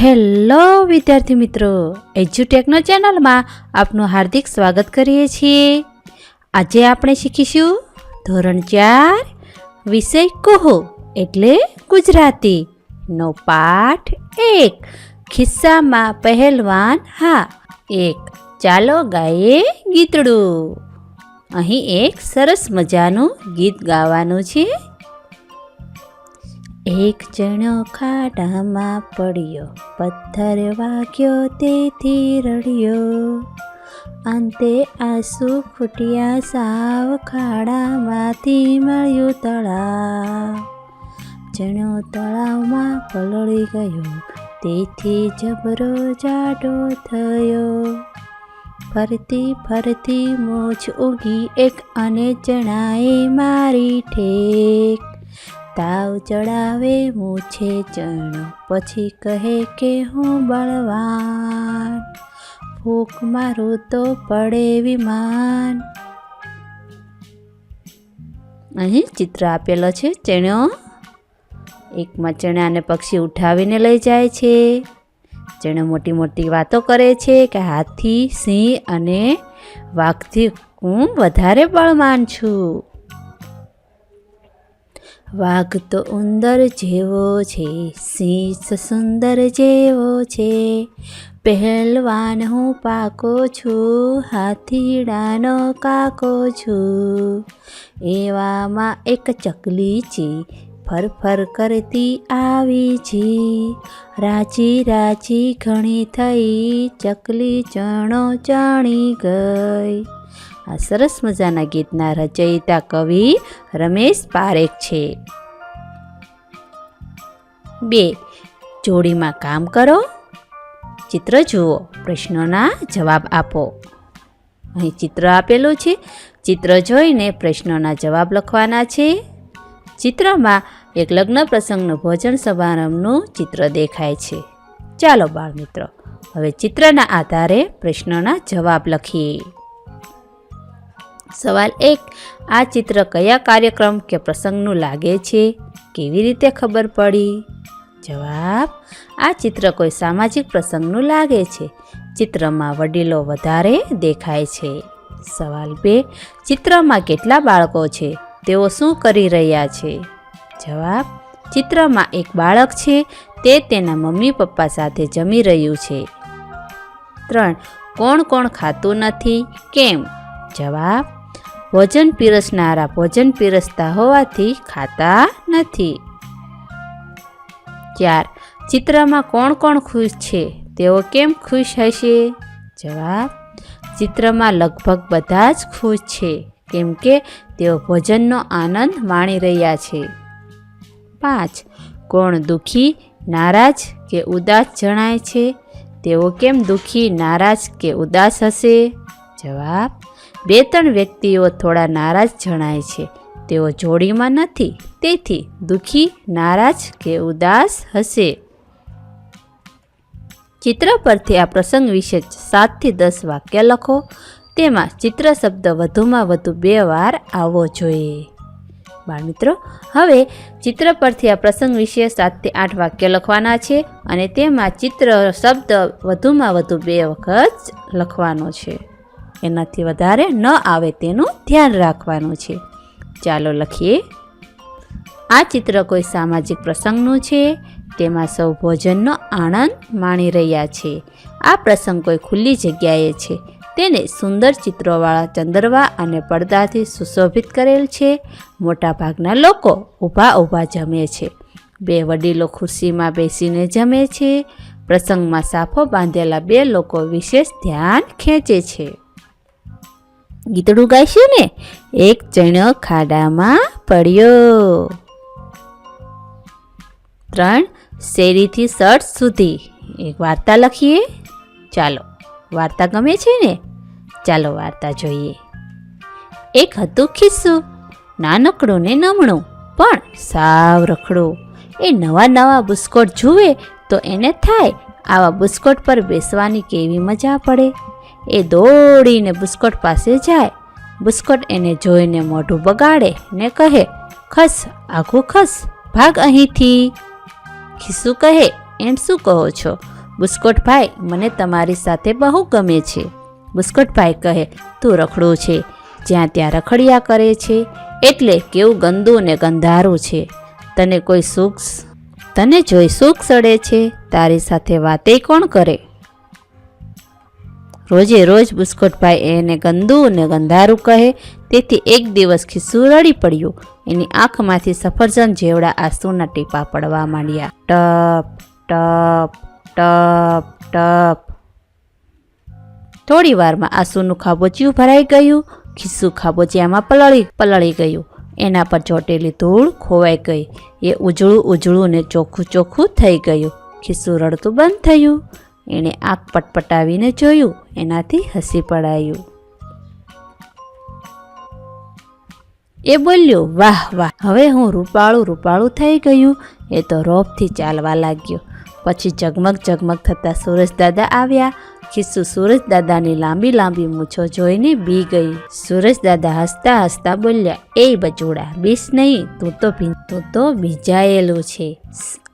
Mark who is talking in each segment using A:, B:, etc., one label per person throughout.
A: Hello વિદ્યાર્થી મિત્રો, એજ્યુટેકનો ચેનલમાં આપનું હાર્દિક સ્વાગત કરીએ છીએ। આજે આપણે શીખીશું ધોરણ 4 વિષય કહો એટલે ગુજરાતી નો પાઠ 1 ખિસ્સામાં પહેલવાન હા 1। ચાલો ગાઈએ ગીતડું। અહીં એક સરસ મજાનું ગીત ગાવાનું છે। એક જણો ખાડામાં પડ્યો, પથ્થર વાગ્યો તેથી રડ્યો, અંતે આંસુ ફૂટ્યા સાવ, ખાડામાંથી મળ્યું તળાવ। જણો તળાવમાં પલળી ગયો, તેથી જબરો જાડો થયો। ફરતી ફરતી મૂછ ઉગી એક, અને જણાએ મારી ઠેક। તાવ ચડાવે મૂછે ચણો, પછી કહે કે હું બળવાન, ફૂંક મારું તો પડે વિમાન। અહીં ચિત્ર આપેલો છે ચણો। એકમાં ચણાને પક્ષી ઉઠાવીને લઈ જાય છે। ચણો મોટી મોટી વાતો કરે છે કે હાથી, સિંહ અને વાઘથી હું વધારે બળવાન છું। વાઘ તો ઉંદર જેવો છે, સિંહ સુંદર જેવો છે, પહેલવાન હું પાકો છું, હાથીડાનો કાકો છું। એવામાં એક ચકલી છે, ફરફર કરતી આવી છે, રાજી રાજી ઘણી થઈ, ચકલી ચણો ચણી ગઈ। આ સરસ મજાના ગીતના રચયિતા કવિ રમેશ પારેખ છે। 2 જોડીમાં કામ કરો। ચિત્ર જુઓ, પ્રશ્નોના જવાબ આપો। અહીં ચિત્ર આપેલું છે, ચિત્ર જોઈને પ્રશ્નોના જવાબ લખવાના છે। ચિત્રમાં એક લગ્ન પ્રસંગનું ભોજન સમારંભનું ચિત્ર દેખાય છે। ચાલો બાળ મિત્રો, હવે ચિત્રના આધારે પ્રશ્નોના જવાબ લખીએ। સવાલ 1, આ ચિત્ર કયા કાર્યક્રમ કે પ્રસંગનું લાગે છે? કેવી રીતે ખબર પડી? જવાબ, આ ચિત્ર કોઈ સામાજિક પ્રસંગનું લાગે છે। ચિત્રમાં વડીલો વધારે દેખાય છે। સવાલ 2, ચિત્રમાં કેટલા બાળકો છે? તેઓ શું કરી રહ્યા છે? જવાબ, ચિત્રમાં એક બાળક છે, તે તેના મમ્મી પપ્પા સાથે જમી રહ્યું છે। 3, કોણ કોણ ખાતું નથી? કેમ? જવાબ, ભોજન પીરસનારા ભોજન પીરસતા હોવાથી ખાતા નથી। 4, ચિત્રમાં કોણ કોણ ખુશ છે? તેઓ કેમ ખુશ હશે? જવાબ, ચિત્રમાં લગભગ બધા જ ખુશ છે, કેમ કે તેઓ ભોજનનો આનંદ માણી રહ્યા છે। 5, કોણ દુઃખી, નારાજ કે ઉદાસ જણાય છે? તેઓ કેમ દુઃખી, નારાજ કે ઉદાસ હશે? જવાબ, 2-3 વ્યક્તિઓ થોડા નારાજ જણાય છે, તેઓ જોડીમાં નથી, તેથી દુઃખી, નારાજ કે ઉદાસ હશે। ચિત્ર પરથી આ પ્રસંગ વિશે 7 થી 10 વાક્ય લખો। તેમાં ચિત્ર શબ્દ વધુમાં વધુ 2 વાર આવવો જોઈએ। બાળમિત્રો, હવે ચિત્ર પરથી આ પ્રસંગ વિશે 7 થી 8 વાક્ય લખવાના છે, અને તેમાં ચિત્ર શબ્દ વધુમાં વધુ 2 વખત લખવાનો છે। એનાથી વધારે ન આવે તેનું ધ્યાન રાખવાનું છે। ચાલો લખીએ। આ ચિત્ર કોઈ સામાજિક પ્રસંગનું છે, તેમાં સૌ ભોજનનો આનંદ માણી રહ્યા છે। આ પ્રસંગ કોઈ ખુલ્લી જગ્યાએ છે, તેને સુંદર ચિત્રોવાળા ચંદરવા અને પડદાથી સુશોભિત કરેલ છે। મોટા ભાગના લોકો ઊભા ઊભા જમે છે। 2 વડીલો ખુરશીમાં બેસીને જમે છે। પ્રસંગમાં સાફો બાંધેલા 2 લોકો વિશેષ ધ્યાન ખેંચે છે। ગીતડું ગાઈશું ને? એક જણો ખાડામાં પડ્યો। 3, શેરીથી સટ સુધી એક વાર્તા લખીએ। ચાલો, વાર્તા ગમે છે ને? ચાલો વાર્તા જોઈએ। એક હતું ખિસ્સું, નાનકડું ને નમણું, પણ સાવ રખડું। એ નવા નવા બુસ્કોટ જુએ તો એને થાય, આવા બુસ્કોટ પર બેસવાની કેવી મજા પડે। એ દોડીને બુસ્કોટ પાસે જાય। બુસ્કોટ એને જોઈને મોઢું બગાડે ને કહે, ખસ આઘું ખસ, ભાગ અહીંથી। ખિસ્સું કહે, એમ શું કહો છો? બુસ્કોટભાઈ, મને તમારી સાથે બહુ ગમે છે. બુસ્કોટભાઈ કહે, તું રખડું છે, જ્યાં ત્યાં રખડ્યા કરે છે, એટલે કેવું ગંદુ ને ગંધારું છે. તને જોઈ સુખ સડે છે. તારી સાથે વાતે કોણ કરે? રોજે રોજ બુસ્કોટભાઈ એને ગંદુ ને ગંધારું કહે, તેથી એક દિવસ ખિસ્સુ રડી પડ્યું. એની આંખમાંથી સફરજન જેવડા આંસુના ટીપા પડવા માંડ્યા. ટપ ટપ ટપ ટપ. થોડી વારમાં આંસુનું ખાબોચિયું ભરાઈ ગયું. ખિસ્સુ ખાબોચિયામાં પલળી ગયું. એના પર ચોટેલી ધૂળ ખોવાઈ ગઈ. એ ઉજળું ને ચોખ્ખું થઈ ગયું. ખિસ્સુ રડતું બંધ થયું. એણે આંખ પટપટાવીને જોયું. એનાથી હસી પડાયું. એ બોલ્યો, વાહ વાહ, હવે હું રૂપાળું થઈ ગયું. એ તો રોબથી ચાલવા લાગ્યો. પછી ઝગમગ થતા સુરેશદાદા આવ્યા. ખિસ્સુ સુરેશદાદાની લાંબી મૂછો જોઈને બી ગઈ. સુરેશદાદા હસતા બોલ્યા, એ બચુડા, બીસ નહીં, તું તો ભીંજાયેલું છે.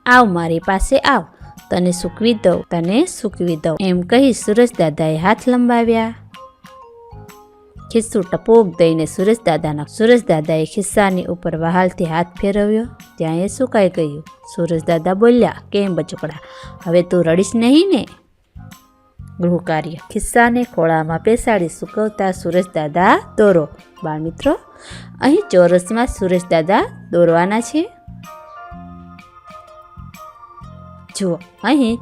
A: આવ, મારી પાસે આવ, તને સૂકવી દઉં. એમ કહી સુરેશદાદાએ હાથ લંબાવ્યા. ખિસ્સુ ટપોક દઈને સુરેશદાદાએ ખિસ્સાની ઉપર વહાલથી હાથ ફેરવ્યો. ત્યાં એ સુકાઈ ગયું. સુરેશદાદા બોલ્યા, કેમ બચુકડા, હવે તું રડીશ નહીં ને? ગૃહ કાર્ય. ખિસ્સાને ખોળામાં બેસાડી સૂકવતા સુરેશદાદા દોરો. બાળમિત્રો, અહીં ચોરસમાં સુરેશદાદા દોરવાના છે. જુઓ, અહીં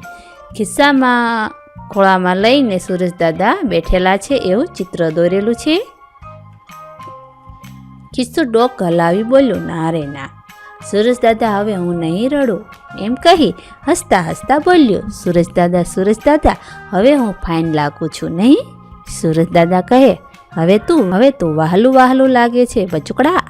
A: ખિસ્સામાં ખોળામાં લઈને સુરેશદાદા બેઠેલા છે એવું ચિત્ર દોરેલું છે. ખિસ્સુ ડોક હલાવી બોલ્યો, ના રે ના સુરેશદાદા, હવે હું નહીં રડું. એમ કહી હસતા બોલ્યો, સુરેશદાદા, હવે હું ફાઇન લાગુ છું નહીં? સુરેશદાદા કહે, હવે તું વહાલું લાગે છે બચુકડા.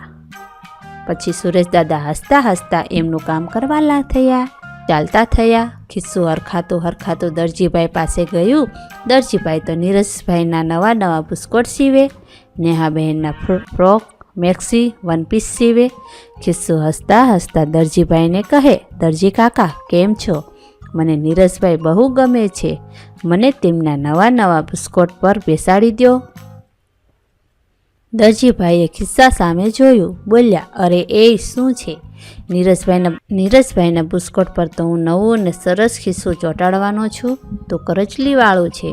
A: પછી સુરેશદાદા હસતા એમનું કામ કરવા થયા. ચાલતા થયા. ખિસ્સુ હરખાતું દરજીભાઈ પાસે ગયું. દરજીભાઈ તો નીરજભાઈના નવા બુસ્કોટ સીવે, નેહાબહેનના ફ્રોક, મેક્સી, વનપીસ સીવે. ખિસ્સુ હસતા દરજીભાઈને કહે, દરજી કાકા, કેમ છો? મને નીરજભાઈ બહુ ગમે છે. મને તેમના નવા બુસ્કોટ પર બેસાડી દો. દરજીભાઈએ ખિસ્સા સામે જોયું. બોલ્યા, અરે એ શું છે? નીરજભાઈના બુસ્કોટ પર તો હું નવું ને સરસ ખિસ્સું ચોંટાડવાનો છું. તો કરચલીવાળું છે.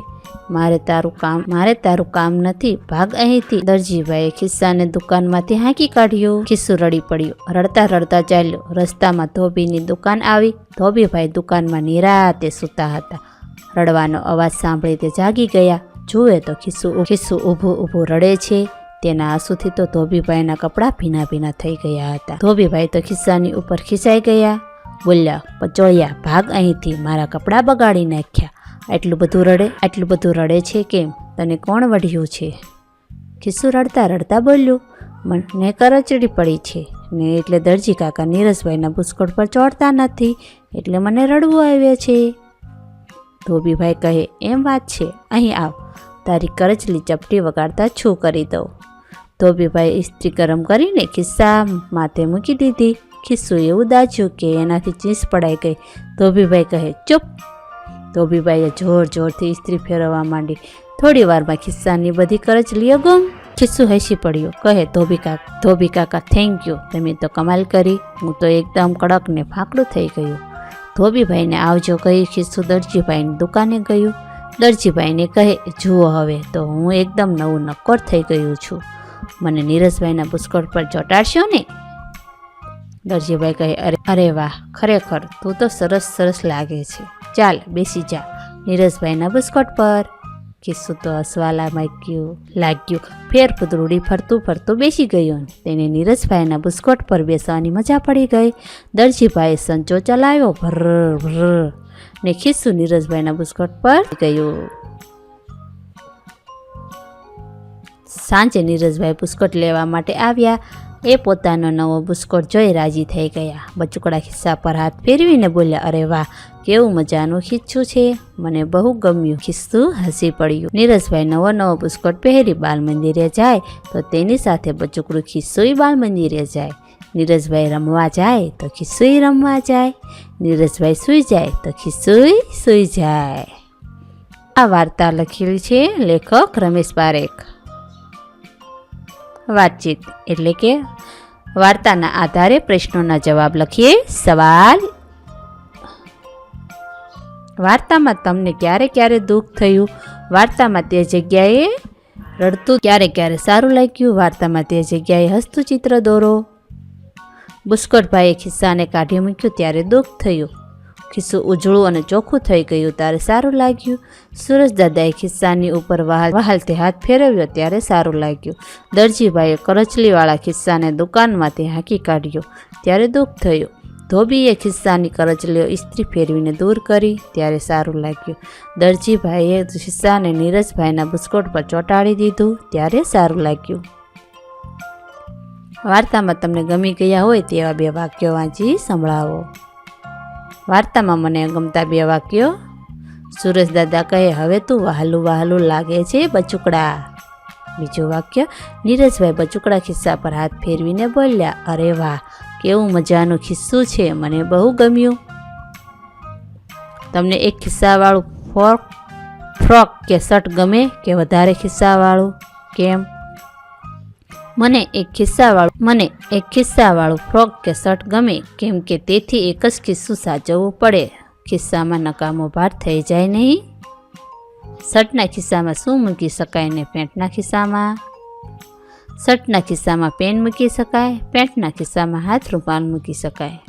A: મારે તારું કામ નથી. ભાગ અહીંથી. દરજીભાઈએ ખિસ્સાને દુકાનમાંથી હાંકી કાઢ્યો. ખિસ્સુ રડી પડ્યો. રડતા ચાલ્યો. રસ્તામાં ધોબીની દુકાન આવી. ધોબીભાઈ દુકાનમાં નિરાતે સૂતા હતા. રડવાનો અવાજ સાંભળી તે જાગી ગયા. જુએ તો ખિસ્સુ ઊભું રડે છે. તેના આંસુથી તો ધોબીભાઈના કપડાં ભીના થઈ ગયા હતા. ધોબીભાઈ તો ખિસ્સાની ઉપર ખીચાઈ ગયા. બોલ્યા, પચોળિયા, ભાગ અહીંથી, મારા કપડાં બગાડી નાખ્યા. આટલું બધું રડે છે કેમ? તને કોણ વઢ્યું છે? ખિસ્સુ રડતા બોલ્યું, મને કરચડી પડી છે ને એટલે દરજી કાકા નીરજભાઈના બુસ્કોટ પર ચોડતા નથી, એટલે મને રડવું આવે છે. ધોબીભાઈ કહે, એમ વાત છે, અહીં આવ, તારી કરચલી ચપટી વગાડતા છું કરી દઉં. ધોબીભાઈ ઇસ્ત્રી ગરમ કરીને ખિસ્સા માથે મૂકી દીધી. ખિસ્સુ એવું દાચ્યું કે એનાથી ચીસ પડાઈ ગઈ. ધોબીભાઈ કહે, ચૂપ. ધોબીભાઈએ જોરથી ઇસ્ત્રી ફેરવવા માંડી. થોડી વારમાં ખિસ્સાની બધી કરચલીઓ ગુમ. ખિસ્સુ હસી પડ્યો. કહે, ધોબી કાકા, થેન્ક યુ, તમે તો કમાલ કરી. હું તો એકદમ કડક ને ફાંકડું થઈ ગયું. ધોબીભાઈને આવજો કહી ખિસ્સુ દરજીભાઈની દુકાને ગયું. દરજીભાઈને કહે, જુઓ, હવે તો હું એકદમ નવું નક્કોર થઈ ગયું છું. મને નીરજભાઈના બુસ્કોટ પર ચોંટાડશો ને? દરજીભાઈ કહે, અરે વાહ, ખરેખર તું તો સરસ લાગે છે. ચાલ બેસી જા નીરજભાઈના બુસ્કોટ પર. ખિસ્સુ તો હસવા લાગ્યું. ફેર પૂતળુડી ફરતું બેસી ગયું. તેને નીરજભાઈના બુસ્કોટ પર બેસવાની મજા પડી ગઈ. દરજીભાઈએ સંચો ચલાવ્યો, ભર ને ખિસ્સુ નીરજભાઈના બુસ્કોટ પર ગયું. સાંજે નીરજભાઈ બુસ્કોટ લેવા માટે આવ્યા. એ પોતાનો નવો બુસ્કોટ જોઈ રાજી થઈ ગયા. બચુકડા ખિસ્સા પર હાથ ફેરવીને બોલ્યા, અરે વાહ, કેવું મજાનું ખીચ્છું છે, મને બહુ ગમ્યું. ખિસ્સુ હસી પડ્યું. નીરજભાઈ નવો બુસ્કોટ પહેરી બાલ મંદિરે જાય તો તેની સાથે બચુકડું ખિસ્સુય બાલ મંદિરે જાય. નીરજભાઈ રમવા જાય તો ખિસ્સુય રમવા જાય, નીરજભાઈ સૂઈ જાય તો ખિસ્સુય સૂઈ જાય. આ વાર્તા લખેલી છે લેખક રમેશ પારેખ. વાતચીત એટલે કે વાર્તાના આધારે પ્રશ્નોના જવાબ લખીએ. સવાલ: વાર્તામાં તમને ક્યારે ક્યારે દુઃખ થયું? વાર્તામાં તે જગ્યાએ રડતું ક્યારે ક્યારે સારું લાગ્યું? વાર્તામાં તે જગ્યાએ હસતું ચિત્ર દોરો. બુસ્કોટભાઈએ ખિસ્સાને કાઢી મૂક્યું ત્યારે દુઃખ થયું. ખિસ્સું ઉજળું અને ચોખ્ખું થઈ ગયું ત્યારે સારું લાગ્યું. સુરજદાદાએ ખિસ્સાની ઉપર વહાલથી હાથ ફેરવ્યો ત્યારે સારું લાગ્યું. દરજીભાઈએ કરચલીવાળા ખિસ્સાને દુકાનમાંથી હાંકી કાઢ્યો ત્યારે દુઃખ થયું. ધોબીએ ખિસ્સાની કરચલીઓ ઇસ્ત્રી ફેરવીને દૂર કરી ત્યારે સારું લાગ્યું. દરજીભાઈએ ખિસ્સાને નીરજભાઈના બુસ્કોટ પર ચોંટાડી દીધું ત્યારે સારું લાગ્યું. વાર્તામાં તમને ગમી ગયા હોય તેવા 2 વાક્યો વાંચી સંભળાવો. વાર્તામાં મને ગમતા 2 વાક્યો: સુરજદાદા કહે, હવે તું વહાલું વહાલું લાગે છે બચુકડા. બીજું વાક્ય: નીરજભાઈ બચુકડા ખિસ્સા પર હાથ ફેરવીને બોલ્યા, અરે વાહ, કેવું મજાનું ખિસ્સું છે, મને બહુ ગમ્યું. તમને એક ખિસ્સાવાળું ફ્રોક કે શર્ટ ગમે કે વધારે ખિસ્સાવાળું? કેમ? મને એક ખિસ્સાવાળું ફ્રોક કે શર્ટ ગમે કેમ કે તેથી એક જ ખિસ્સું સાચવવું પડે, ખિસ્સામાં નકામો ભાર થઈ જાય નહીં. શર્ટના ખિસ્સામાં શું મૂકી શકાય ને પેન્ટના ખિસ્સામાં? શર્ટના ખિસ્સામાં પેન મૂકી શકાય, પેન્ટના ખિસ્સામાં હાથ રૂમાલ મૂકી શકાય.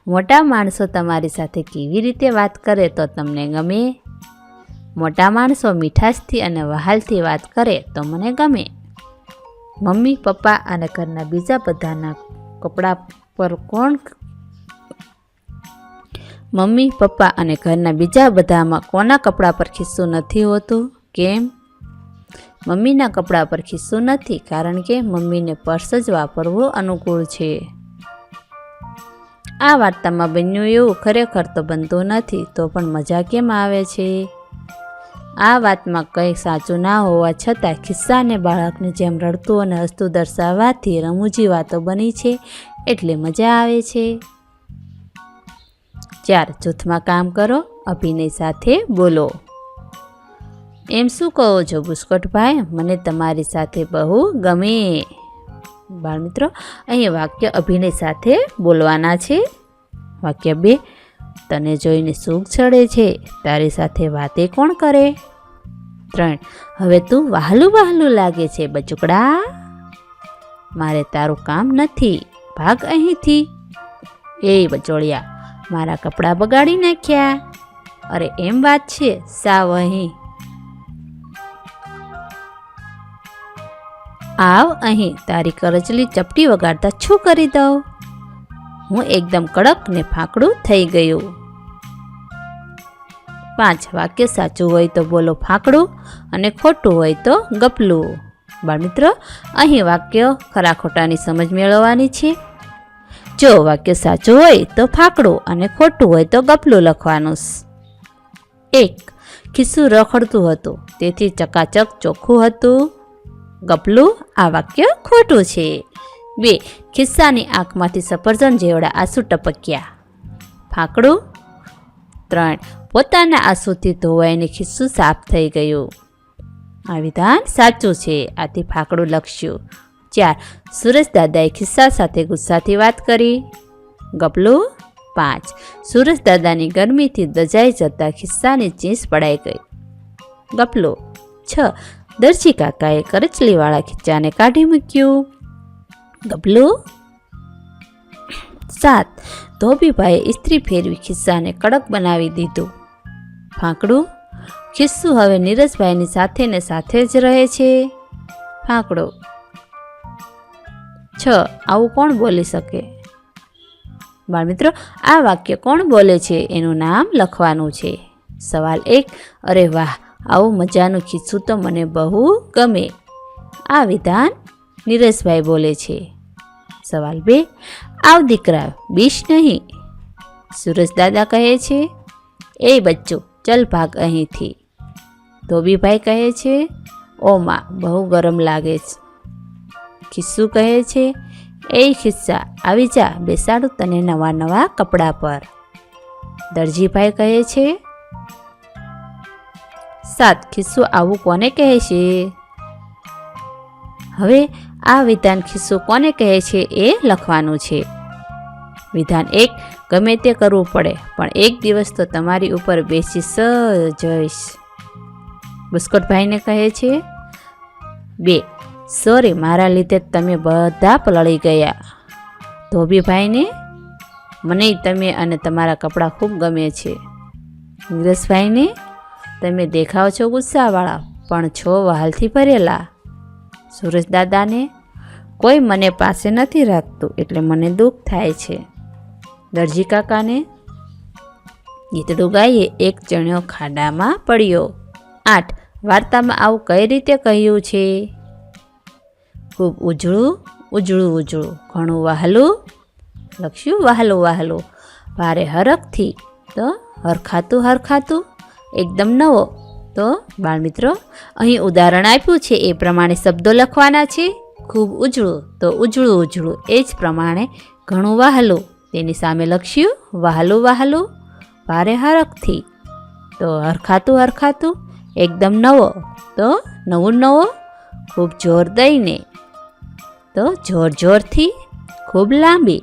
A: મોટા માણસો તમારી સાથે કેવી રીતે વાત કરે તો તમને ગમે? મોટા માણસો મીઠાશથી અને વહાલથી વાત કરે તો મને ગમે. મમ્મી પપ્પા અને ઘરના બીજા બધાના કપડા પર કોના કપડા પર ખિસ્સું નથી હોતું? કેમ? મમ્મીના કપડા પર ખિસ્સું નથી કારણ કે મમ્મીને પર્સ જ વાપરવું અનુકૂળ છે. આ વાર્તામાં બન્યું એવું ખરેખર તો બનતું નથી, તો પણ મજા કેમ આવે છે? આ વાતમાં કંઈ સાચું ના હોવા છતાં ખિસ્સાને બાળકની જેમ રડતું અને હસતું દર્શાવવાથી રમૂજી વાતો બની છે એટલે મજા આવે છે. 4. જૂથમાં કામ કરો, અભિનય સાથે બોલો. એમ શું કહો છો બુસ્કોટભાઈ? મને તમારી સાથે બહુ ગમે. બાળમિત્રો, અહીં વાક્ય અભિનય સાથે બોલવાના છે. વાક્ય 2: તને જોઈને સુખ ચડે છે, તારી સાથે વાતે કોણ કરે? 3. હવે તું વહાલું વહાલું લાગે છે બચુકડા. મારે તારું કામ નથી, ભાગ અહીંથી. એ બચોળિયા, મારા કપડાં બગાડી નાખ્યા. અરે એમ વાત છે, સાવ અહીં આવ, અહીં તારી કરચલી ચપટી વગાડતા શું કરી દઉં? હું એકદમ કડક ને ફાંકડું થઈ ગયું. 5. વાક્ય સાચું હોય તો બોલો ફાંકડું અને ખોટું હોય તો ગપલું. બાળમિત્રો, અહીં વાક્ય ખરા ખોટાની સમજ મેળવવાની છે. જો વાક્ય સાચું હોય તો ફાંકડું અને ખોટું હોય તો ગપલું લખવાનું. 1. ખિસ્સું રખડતું હતું તેથી ચકાચક ચોખ્ખું હતું. ગપલું, આ વાક્ય ખોટું છે. 2. ખિસ્સાની આંખમાંથી સફરજન જેવડા આંસુ ટપક્યા. ફાંકડું. 3. પોતાના આંસુથી ધોવાઈને ખિસ્સું સાફ થઈ ગયું. આ વિધાન સાચું છે, આથી ફાંકડું લખશું. 4. સુરજદાદાએ ખિસ્સા સાથે ગુસ્સાથી વાત કરી. ગપલું. 5. સુરજદાદાની ગરમીથી દજાઈ જતા ખિસ્સાની ચીસ પડાઈ ગઈ. ગપલું. 6. દરજી કાકાએ કરચલીવાળા ખિસ્સાને કાઢી મૂક્યું. ગપલું. 7. ધોબીભાઈએ ઇસ્ત્રી ફેરવી ખિસ્સાને કડક બનાવી દીધું. ફાંકડું. ખિસ્સું હવે નીરજભાઈની સાથે ને સાથે જ રહે છે. ફાંકડું. 6. આવું કોણ બોલી શકે? બાળમિત્રો, આ વાક્ય કોણ બોલે છે એનું નામ લખવાનું છે. સવાલ 1: અરે વાહ, આવું મજાનું ખિસ્સું તો મને બહુ ગમે. આ વિધાન નીરજભાઈ બોલે છે. સવાલ 2: આવ દીકરા, બીશ નહીં. સુરજદાદા કહે છે. એ બચ્ચું, ચલ ભાગ અહીંથી. ધોબીભાઈ કહે છે. ઓ માં, બહુ ગરમ લાગે છે. ખિસ્સું કહે છે. એ ખિસ્સા આવી જા, બેસાડું તને નવા નવા કપડાં પર. દરજીભાઈ કહે છે. 7. ખિસ્સું આવું કોને કહે છે? હવે આ વિધાન ખિસ્સું કોને કહે છે એ લખવાનું છે. વિધાન 1. ગમે તે કરવું પડે પણ એક દિવસ તો તમારી ઉપર બેસી જઈશ. બુસ્કોટભાઈને કહે છે. 2. સોરી, મારા લીધે તમે બધા પલળી ગયા. ધોબીભાઈને, મને તમે અને તમારા કપડાં ખૂબ ગમે છે. નીરજભાઈને, તમે દેખાવ છો ગુસ્સાવાળા પણ છો વહાલથી ભરેલા. સુરેશ દાદાને, કોઈ મને પાસે નથી રાખતું એટલે મને દુઃખ થાય છે. દરજી કાકાને, ગીતડું ગાઈએ એક ચણ્યો ખાડામાં પડ્યો. 8. વાર્તામાં આવું કઈ રીતે કહ્યું છે? ખૂબ ઉજળું ઉજળું ઉજળું, ઘણું વહાલું, લખ્યું વહાલું વહાલું, ભારે હરખથી, તો હરખાતું હરખાતું, એકદમ નવો. તો બાળમિત્રો, અહીં ઉદાહરણ આપ્યું છે એ પ્રમાણે શબ્દો લખવાના છે. ખૂબ ઉજળું તો ઉજળું ઉજળું, એ જ પ્રમાણે ઘણું વહાલું તેની સામે લખ્યું વહાલું વહાલું, ભારે હરખથી તો હરખાતું હરખાતું, એકદમ નવો તો નવું નવો, ખૂબ જોર દઈને તો જોર જોરથી, ખૂબ લાંબી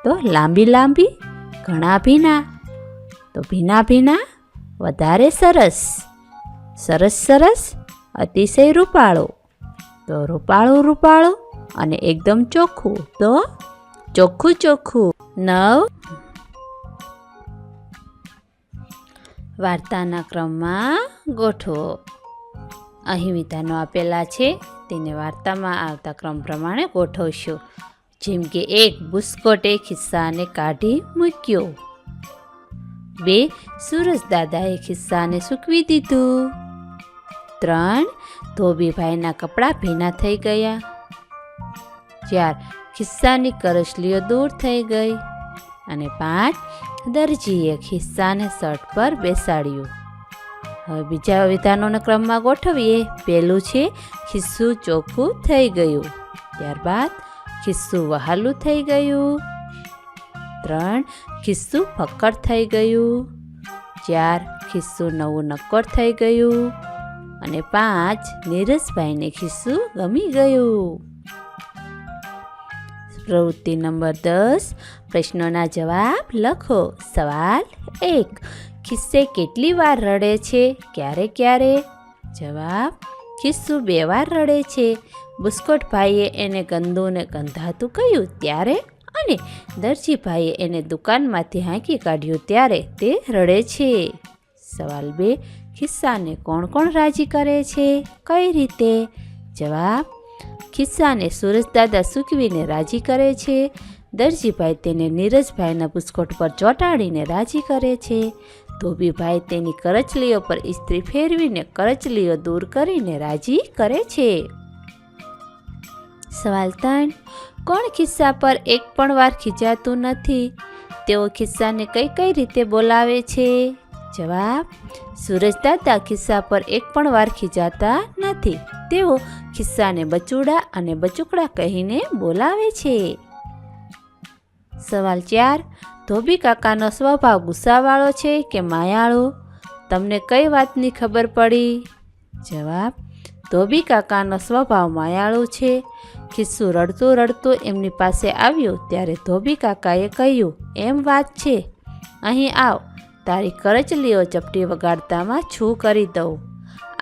A: તો લાંબી લાંબી, ઘણા ભીના તો ભીના ભીના, વધારે સરસ, સરસ સરસ, અતિશય રૂપાળું તો રૂપાળું રૂપાળું, અને એકદમ ચોખ્ખું તો ચોખ્ખું ચોખ્ખું. 9. વાર્તાના ક્રમમાં ગોઠવો. અહીં વિધાનો આપેલા છે તેને વાર્તામાં આવતા ક્રમ પ્રમાણે ગોઠવશો. જેમ કે 1. બુસ્કોટે ખિસ્સાને કાઢી મૂક્યો. 2. સુરજ દાદાએ ખિસ્સાને સૂકવી દીધું. 3. ધોબીભાઈના કપડાં ભીના થઈ ગયા. 4. ખિસ્સાની કરચલીઓ દૂર થઈ ગઈ. અને 5. દરજીએ ખિસ્સાને શર્ટ પર બેસાડ્યું. હવે બીજા વિધાનોના ક્રમમાં ગોઠવીએ. પહેલું છે ખિસ્સું ચોખ્ખું થઈ ગયું. ત્યારબાદ ખિસ્સું વહાલું થઈ ગયું. 3. ખિસ્સું ફક્કડ થઈ ગયું. 4. ખિસ્સું નવું નક્કોર થઈ ગયું. અને 5. નીરજભાઈને ખિસ્સું ગમી ગયું. પ્રવૃત્તિ નંબર 10. પ્રશ્નોના જવાબ લખો. સવાલ 1. ખિસ્સે કેટલી વાર રડે છે? ક્યારે ક્યારે? જવાબ: ખિસ્સું 2 વાર રડે છે. બુસ્કોટભાઈએ એને ગંદુ ને ગંધાતું કહ્યું ત્યારે, અને દરજીભાઈએ એને દુકાનમાંથી હાંકી કાઢ્યું ત્યારે તે રડે છે. સવાલ 2. ખિસ્સાને કોણ કોણ રાજી કરે છે? કઈ રીતે? જવાબ: ખિસ્સાને સુરજદાદા સૂકવીને રાજી કરે છે. દરજીભાઈ તેને નીરજભાઈના બુસ્કોટ પર ચોંટાડીને રાજી કરે છે. ધોબીભાઈ તેની કરચલીઓ પર ઇસ્ત્રી ફેરવીને કરચલીઓ દૂર કરીને રાજી કરે છે. સવાલ 3. કોણ ખિસ્સા પર એક પણ વાર ખીજાતું નથી? તેઓ ખિસ્સાને કઈ કઈ રીતે બોલાવે છે? જવાબ: સુરજદાદા ખિસ્સા પર એક પણ વાર ખીજાતા નથી. તેઓ ખિસ્સાને બચુડા અને બચુકડા કહીને બોલાવે છે. સવાલ 4. ધોબી કાકાનો સ્વભાવ ગુસ્સાવાળો છે કે માયાળો? તમને કઈ વાતની ખબર પડી? જવાબ: ધોબી કાકાનો સ્વભાવ માયાળો છે. ખિસ્સું રડતું રડતું એમની પાસે આવ્યું ત્યારે ધોબી કાકાએ કહ્યું, એમ વાત છે, અહીં આવ, તારી કરચલીઓ ચપટી વગાડતામાં છું કરી દઉં.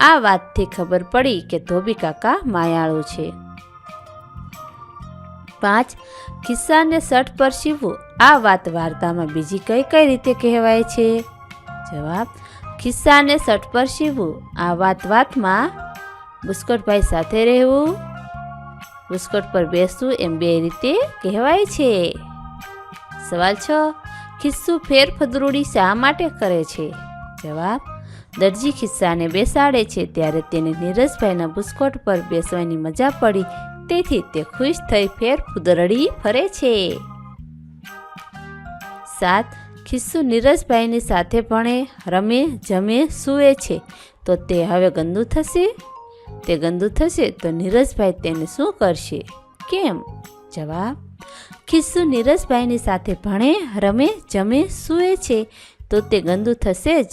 A: આ વાતથી ખબર પડી કે ધોબી કાકા માયાળુ છે. 5. ખિસ્સાને શર્ટ પર સીવવું. આ વાત વાર્તામાં બીજી કઈ કઈ રીતે કહેવાય છે? જવાબ: ખિસ્સાને શર્ટ પર સીવવું. આ વાતમાં બુસ્કોટભાઈ સાથે રહેવું, બુસ્કોટ પર બેસવું એમ 2 રીતે કહેવાય છે. સવાલ 6. ખિસ્સું ફેરફદરૂડી શા માટે કરે છે? જવાબ: દરજી ખિસ્સાને બેસાડે છે ત્યારે તેને નીરજભાઈના બુસ્કોટ પર બેસવાની મજા પડી, તેથી તે ખુશ થઈ ફેરફુદરડી ફરે છે. 7. ખિસ્સું નીરજભાઈની સાથે ભણે, રમે, જમે, સૂવે છે તો તે હવે ગંદુ થશે? તે ગંદુ થશે તો નીરજભાઈ તેને શું કરશે? કેમ? જવાબ: ખિસ્સું નીરજભાઈની સાથે ભણે, રમે, જમે, સૂએ છે તો તે ગંદુ થશે જ.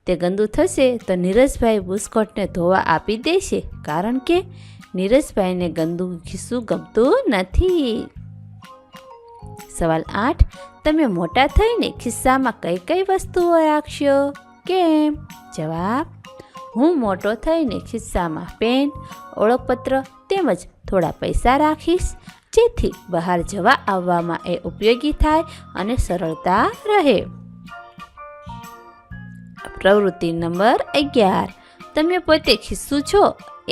A: તે ગંદુ થશે તો નીરજભાઈ બુસ્કોટને ધોવા આપી દેશે, કારણ કે નીરજભાઈને ગંદુ ખિસ્સું ગમતું નથી. સવાલ 8. તમે મોટા થઈને ખિસ્સામાં કઈ કઈ વસ્તુઓ રાખશો? કેમ? જવાબ: હું મોટો થઈને ખિસ્સામાં પેન, ઓળખપત્ર તેમજ થોડા પૈસા રાખીશ, જેથી બહાર જવા આવવામાં એ ઉપયોગી થાય અને સરળતા રહે. પ્રવૃત્તિ નંબર 11. તમે પોતે ખિસ્સું છો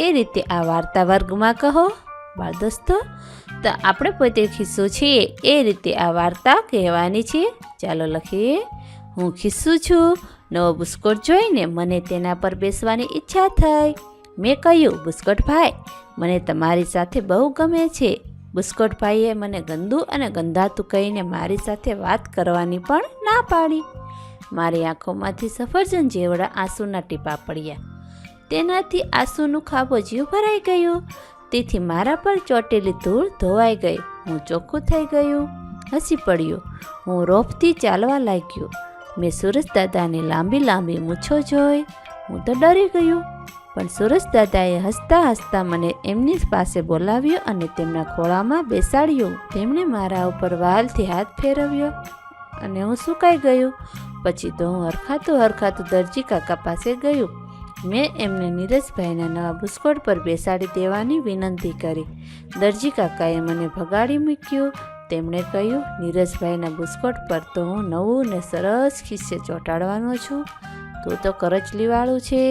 A: એ રીતે આ વાર્તા વર્ગમાં કહો. બાળ દોસ્તો, તો આપણે પોતે ખિસ્સું છીએ એ રીતે આ વાર્તા કહેવાની છે. ચાલો લખીએ. હું ખિસ્સું છું. નવો બુસ્કોટ જોઈને મને તેના પર બેસવાની ઈચ્છા થઈ. મેં કહ્યું, બુસ્કોટભાઈ, મને તમારી સાથે બહુ ગમે છે. બુસ્કોટભાઈએ મને ગંદુ અને ગંધાતું કહીને મારી સાથે વાત કરવાની પણ ના પાડી. મારી આંખોમાંથી સફરજન જેવડા આંસુના ટીપા પડ્યા. તેનાથી આંસુનું ખાબોચિયું ભરાઈ ગયું. તેથી મારા પર ચોટેલી ધૂળ ધોવાઈ ગઈ. હું ચોખ્ખું થઈ ગયું. હસી પડ્યું. હું રોફથી ચાલવા લાગ્યો. મેં સુરેશદાદાની લાંબી લાંબી મૂછો જોઈ. હું તો ડરી ગયું. પણ સુરેશદાદાએ હસતા હસતા મને એમની પાસે બોલાવ્યો અને તેમના ખોળામાં બેસાડ્યો. તેમણે મારા ઉપર વહાલથી હાથ ફેરવ્યો અને હું સુકાઈ ગયું. પછી તો હું હરખાતું દરજી કાકા પાસે ગયું. મેં એમને નીરજભાઈના નવા બુસ્કોટ પર બેસાડી દેવાની વિનંતી કરી. દરજી કાકાએ મને ભગાડી મૂક્યું. તેમણે કહ્યું, નીરજભાઈના બુસ્કોટ પર તો હું નવું ને સરસ ખિસ્સે ચોંટાડવાનો છું. તું તો કરચલીવાળું છે.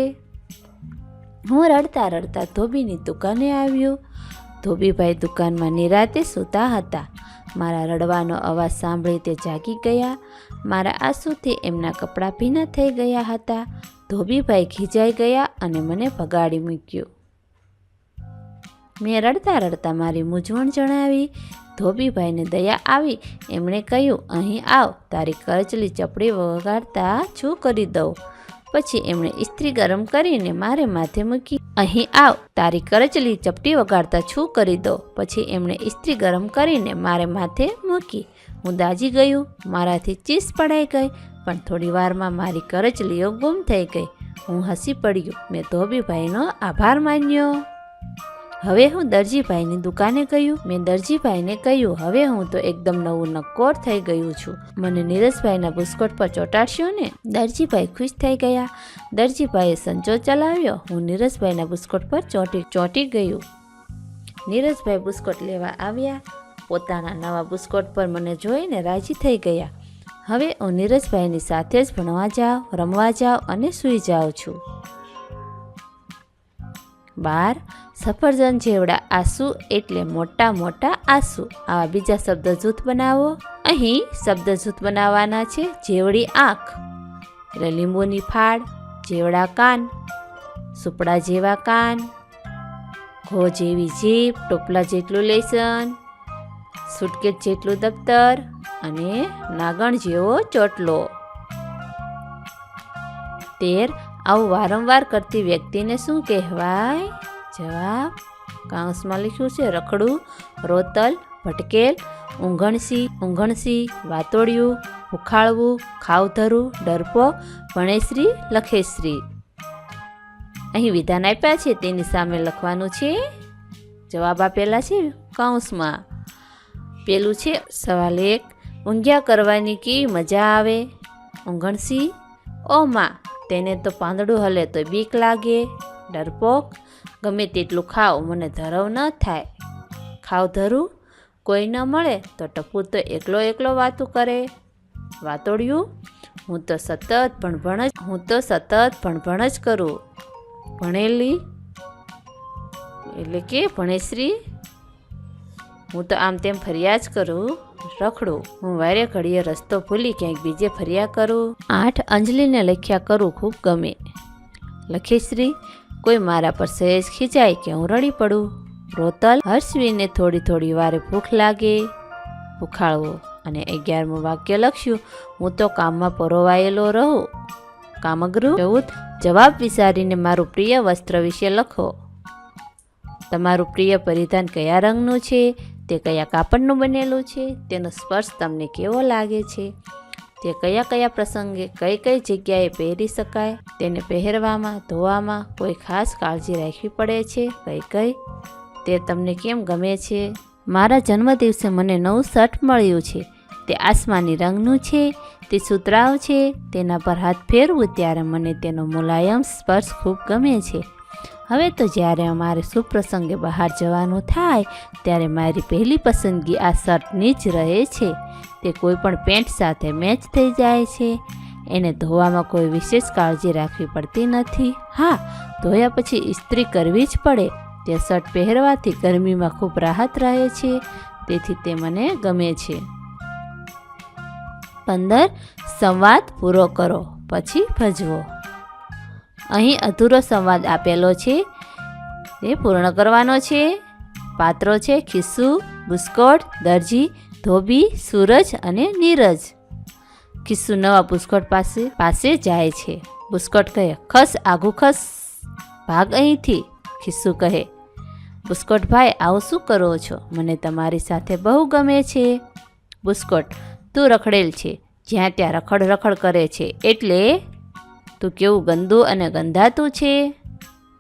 A: હું રડતા રડતા ધોબીની દુકાને આવ્યો. ધોબીભાઈ દુકાનમાં નિરાતે સૂતા હતા. મારા રડવાનો અવાજ સાંભળી તે જાગી ગયા. મારા આંસુથી એમના કપડાં ભીના થઈ ગયા હતા. ધોબીભાઈ ખીજાઈ ગયા અને મને ભગાડી મૂક્યો. મેં રડતા રડતા મારી મૂંઝવણ જણાવી. ધોબીભાઈને દયા આવી. એમણે કહ્યું, અહીં આવ, તારી કરચલી ચપડી વગાડતા છું કરી દઉં. પછી એમણે ઇસ્ત્રી ગરમ કરીને મારે માથે મૂકી. અહીં આવ, તારી કરચલી ચપટી વગાડતા છું કરી દો. પછી એમણે ઇસ્ત્રી ગરમ કરીને મારે માથે મૂકી. હું દાજી ગયું. મારાથી ચીસ પડાઈ ગઈ. પણ થોડી વારમાં મારી કરચલીઓ ગુમ થઈ ગઈ. હું હસી પડ્યો. મેં ધોબીભાઈનો આભાર માન્યો. હવે હું દરજીભાઈની દુકાને ગયું. મેં દરજીભાઈને કહ્યું, હવે હું તો એકદમ નવું નક્કોર થઈ ગયું છું. મને નીરજભાઈના બુસ્કોટ પર ચોંટાડશો ને? દરજીભાઈ ખુશ થઈ ગયા. દરજીભાઈએ સંચો ચલાવ્યો. હું નીરજભાઈના બુસ્કોટ પર ચોંટી ગયું. નીરજભાઈ બુસ્કોટ લેવા આવ્યા. પોતાના નવા બુસ્કોટ પર મને જોઈને રાજી થઈ ગયા. હવે હું નીરજભાઈની સાથે જ ભણવા જાઉં, રમવા જાઉં અને સૂઈ જાઉં છું. 12. સફરજન જેવડા આંસુ એટલે મોટા મોટા આંસુ. આવા બીજા શબ્દ જૂથ બનાવો. અહીં શબ્દ જૂથ બનાવવાના છે. જેવડી આંખ એટલે લીંબુની ફાળ, જેવડા કાન, સુપડા જેવા કાન, ઘો જેવી જીભ, ટોપલા જેટલું લેસન, સુટકેસ જેટલું દફતર અને નાગણ જેવો ચોટલો. 13. આવું વારંવાર કરતી વ્યક્તિને શું કહેવાય? જવાબ: કાઉન્સમાં લખ્યું છે રખડું, રોતલ, ભટકેલ, ઊંઘણસી, વાતોડિયું, ભૂખાળવું, ખાવધરું, ડરપોક, ભણેશ્રી, લખેશ્રી. અહીં વિધાન આપ્યા છે તેની સામે લખવાનું છે. જવાબ આપેલા છે કાઉન્સમાં. પેલું છે સવાલ 1. ઊંઘ્યા કરવાની કી મજા આવે? ઊંઘણસી: ઓ માં, તેને તો પાંદડું હલે તો બીક લાગે. ડરપોક: ગમે તેટલું ખાવ, મને ધરવ ન થાય. ખાવધરું: કોઈ ન મળે તો ટપુ તો એકલો વાતું કરે. વાતોડિયું: હું તો સતત ભણભણ જ કરું. ભણેલી એટલે કે ભણેશ્રી: હું તો આમ તેમ ફર્યા જ કરું. રખડું: હું વારે ઘડીએ રસ્તો ભૂલી ક્યાંક બીજે ફર્યા કરું. 8. અંજલિને લખ્યા કરું ખૂબ ગમે. લખેશ્રી: કોઈ મારા પર સહેજ ખીજાય કે હું રડી પડું. રોતલ: હર્ષવીને થોડી વારે ભૂખ લાગે. ભૂખાળવો. અને 11મું વાક્ય લખ્યું, હું તો કામમાં પરોવાયેલો રહું. કામગૃહ. 14. જવાબ વિચારીને મારું પ્રિય વસ્ત્ર વિશે લખો. તમારું પ્રિય પરિધાન કયા રંગનું છે? તે કયા કાપડનું બનેલું છે, તેનો સ્પર્શ તમને કેવો લાગે છે, તે કયા કયા પ્રસંગે કઈ કઈ જગ્યાએ પહેરી શકાય, તેને પહેરવામાં ધોવામાં કોઈ ખાસ કાળજી રાખવી પડે છે કઈ કઈ, તે તમને કેમ ગમે છે. મારા જન્મદિવસે મને નવું શર્ટ મળ્યું છે, તે આસમાની રંગનું છે, તે સુતરાઉ છે, તેના પર હાથ ફેરવું ત્યારે મને તેનો મુલાયમ સ્પર્શ ખૂબ ગમે છે. હવે તો જ્યારે અમારે શુભ પ્રસંગે બહાર જવાનું થાય ત્યારે મારી પહેલી પસંદગી આ શર્ટની જ રહે છે. તે કોઈ પણ પેન્ટ સાથે મેચ થઈ જાય છે. એને ધોવામાં કોઈ વિશેષ કાળજી રાખવી પડતી નથી. હા, ધોયા પછી ઇસ્ત્રી કરવી જ પડે. તે શર્ટ પહેરવાથી ગરમીમાં ખૂબ રાહત રહે છે, તેથી તે મને ગમે છે. 15. સંવાદ પૂરો કરો પછી ભજવો. અહીં અધૂરો સંવાદ આપેલો છે, તે પૂર્ણ કરવાનો છે. પાત્રો છે ખિસ્સુ, બુસ્કોટ, દરજી, ધોબી, સૂરજ અને નીરજ. ખિસ્સુ નવા બુસ્કોટ પાસે જાય છે. બુસ્કોટ કહે, ખસ આગું ખસ, ભાગ અહીંથી. ખિસ્સુ કહે, બુસ્કોટ ભાઈ આવું શું કરો છો? મને તમારી સાથે બહુ ગમે છે. બુસ્કોટ, તું રખડેલ છે, જ્યાં ત્યાં રખડ રખડ કરે છે, એટલે તું કેવું ગંદુ અને ગંધાતું છે.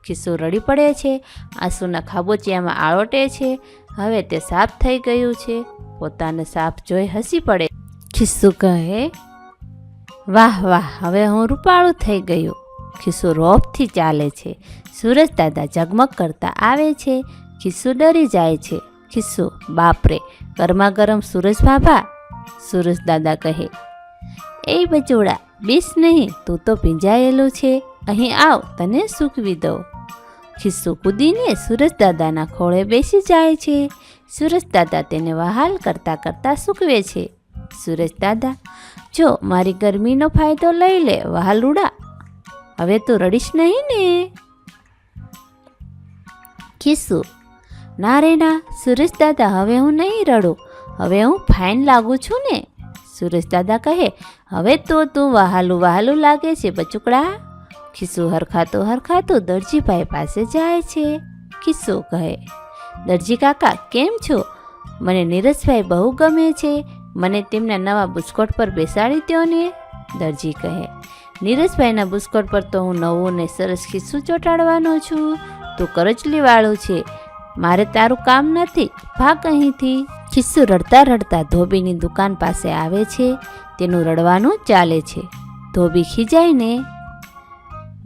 A: ખિસ્સુ રડી પડે છે, આંસુના ખાબોચિયામાં આળોટે છે. હવે તે સાફ થઈ ગયું છે. પોતાને સાફ જોઈ હસી પડે. ખિસ્સુ કહે, વાહ વાહ, હવે હું રૂપાળું થઈ ગયું. ખિસ્સુ રોબથી ચાલે છે. સૂરજ દાદા ઝગમગ કરતા આવે છે. ખિસ્સુ ડરી જાય છે. ખિસ્સુ, બાપરે, ગરમા ગરમ સૂરજ બાબા. સૂરજ દાદા કહે, એ બચોડા, બીસ નહીં, તું તો ભીંજાયેલું છે, અહીં આવ, તને સૂકવી દઉં. ખિસ્સુ કૂદીને સૂરજ દાદાના ખોળે બેસી જાય છે. સૂરજ દાદા તેને વહાલ કરતાં કરતાં સૂકવે છે. સૂરજ દાદા, જો મારી ગરમીનો ફાયદો લઈ લે વહાલુડા, હવે તું રડીશ નહીં ને. ખિસ્સુ, ના રે ના સૂરજ દાદા, હવે હું નહીં રડું, હવે હું ફાઇન લાગુ છું ને. સૂરજ દાદા કહે, હવે તો તું વહાલું વહાલું લાગે છે બચુકડા. ખિસ્સુ હરખાતું દરજીભાઈ પાસે જાય છે. ખિસ્સુ કહે, દરજી કાકા કેમ છો? મને નીરજભાઈ બહુ ગમે છે, મને તેમના નવા બુસ્કોટ પર બેસાડી દો ને. દરજી કહે, નીરજભાઈના બુસ્કોટ પર તો હું નવું ને સરસ ખિસ્સુ ચોંટાડવાનો છું, તું કરચલીવાળું છે, મારે તારું કામ નથી, ભાગ અહીંથી. ખિસ્સુ રડતા રડતા ધોબીની દુકાન પાસે આવે છે. તેનું રડવાનું ચાલે છે. ધોબી ખીજાઈને,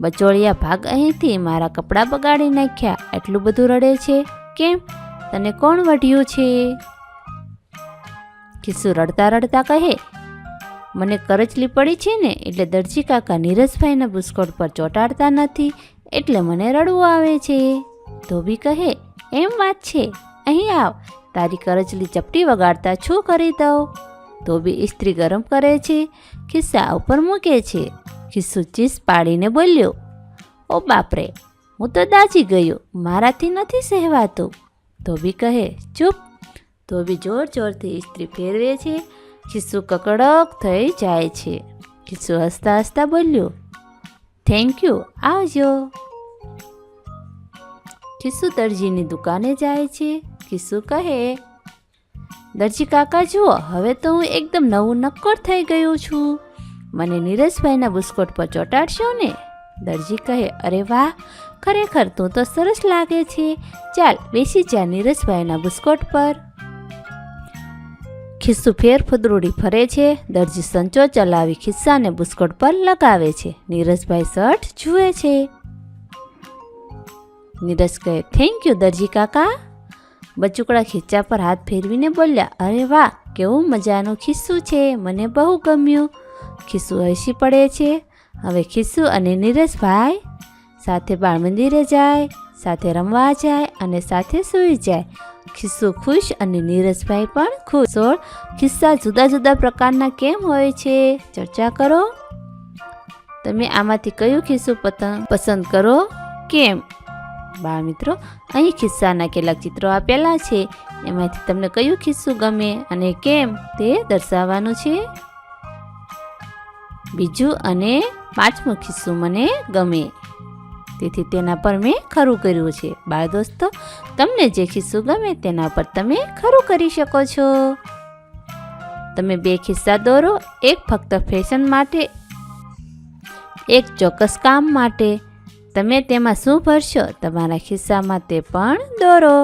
A: બચોળિયા, ભાગ અહીંથી, મારા કપડાં બગાડી નાખ્યા, એટલું બધું રડે છે કેમ? તને કોણ વઢ્યું છે? ખિસ્સુ રડતા રડતા કહે, મને કરચલી પડી છે ને, એટલે દરજી કાકા નીરજભાઈના બુસ્કોટ પર ચોંટાડતા નથી, એટલે મને રડવું આવે છે. ધોબી કહે, એમ વાત છે, અહીં આવ, તારી કરચલી ચપટી વગાડતા છું કરી દઉં. ધોબી ઇસ્ત્રી ગરમ કરે છે, ખિસ્સા ઉપર મૂકે છે. ખિસ્સુ ચીસ પાડીને બોલ્યો, ઓ બાપરે, હું તો દાજી ગયો, મારાથી નથી સહેવાતું. ધોબી કહે, ચૂપ. ધોબી જોર જોરથી ઇસ્ત્રી ફેરવે છે. ખિસ્સુ કકડક થઈ જાય છે. ખિસ્સુ હસતા હસતા બોલ્યો, થેન્ક યુ, આવજો. ખિસ્સુ દરજીની દુકાને જાય છે. ખિસ્સુ કહે, દરજી કાકા જુઓ, હવે તો હું એકદમ નવું નક્કોર થઈ ગયું છું, મને નીરજભાઈના બુસ્કોટ પર ચોંટાડશો ને? દરજી કહે, અરે વાહ, ખરેખર તું તો સરસ લાગે છે, ચાલ બેસી જા નીરજભાઈના બુસ્કોટ પર. ખિસ્સુ ફેર ફદરૂડી ફરે છે. દરજી સંચો ચલાવી ખિસ્સાને બુસ્કોટ પર લગાવે છે. નીરજભાઈ શર્ટ જુએ છે. નીરજ કહે, થેન્ક યુ દરજી કાકા. બચુકડા ખીચા પર હાથ ફેરવીને બોલ્યા, અરે વાહ, કેવું મજાનું ખિસ્સુ છે, મને બહુ ગમ્યું. ખિસ્સુ હસી પડે છે. હવે ખિસ્સુ અને નીરજભાઈ સાથે બાળ મંદિરે જાય, સાથે રમવા જાય અને સાથે સૂઈ જાય. ખિસ્સુ ખુશ અને નીરજભાઈ પણ ખુશ. ખિસ્સા જુદા જુદા પ્રકારના કેમ હોય છે? ચર્ચા કરો. તમે આમાંથી કયું ખિસ્સુ પસંદ કરો? કેમ? બાળ મિત્રો, અહીં ખિસ્સાના કેટલાક ચિત્રો આપેલા છે, એમાંથી તમને કયું ખિસ્સુ ગમે અને કેમ તે દર્શાવવાનું છે. બીજું અને પાંચમું ખિસ્સુ મને ગમે. તેથી તેના પર મેં ખરું કર્યું છે. બાળ દોસ્તો, તમને જે ખિસ્સું ગમે તેના પર તમે ખરું કરી શકો છો. તમે 2 ખિસ્સા દોરો, એક ફક્ત ફેશન માટે, એક ચોક્કસ કામ માટે. તમે તેમાં શું ભરશો તમારા ખિસ્સામાં તે પણ દોરો.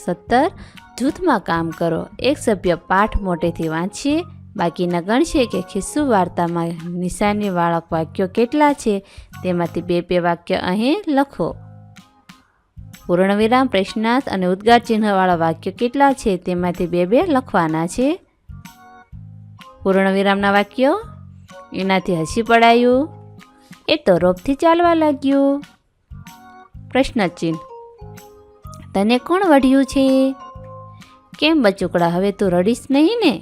A: 17. જૂથમાં કામ કરો. એક સભ્ય પાઠ મોટેથી વાંચીએ, બાકીના ગણશે કે ખિસ્સું વાર્તામાં નિશાનીવાળા વાક્યો કેટલા છે. તેમાંથી 2 વાક્ય અહીં લખો. પૂર્ણવિરામ, પ્રશ્નાર્થ અને ઉદ્ગાર ચિહ્નવાળા વાક્યો કેટલા છે. તેમાંથી 2 લખવાના છે. પૂર્ણવિરામના વાક્યો: એનાથી હસી પડાયું, એ તો રોપથી ચાલવા લાગ્યું. પ્રશ્ન ચિહ્ન: તને કોણ વઢ્યું છે? કેમ બચુકડા, હવે તું રડીશ નહીં ને?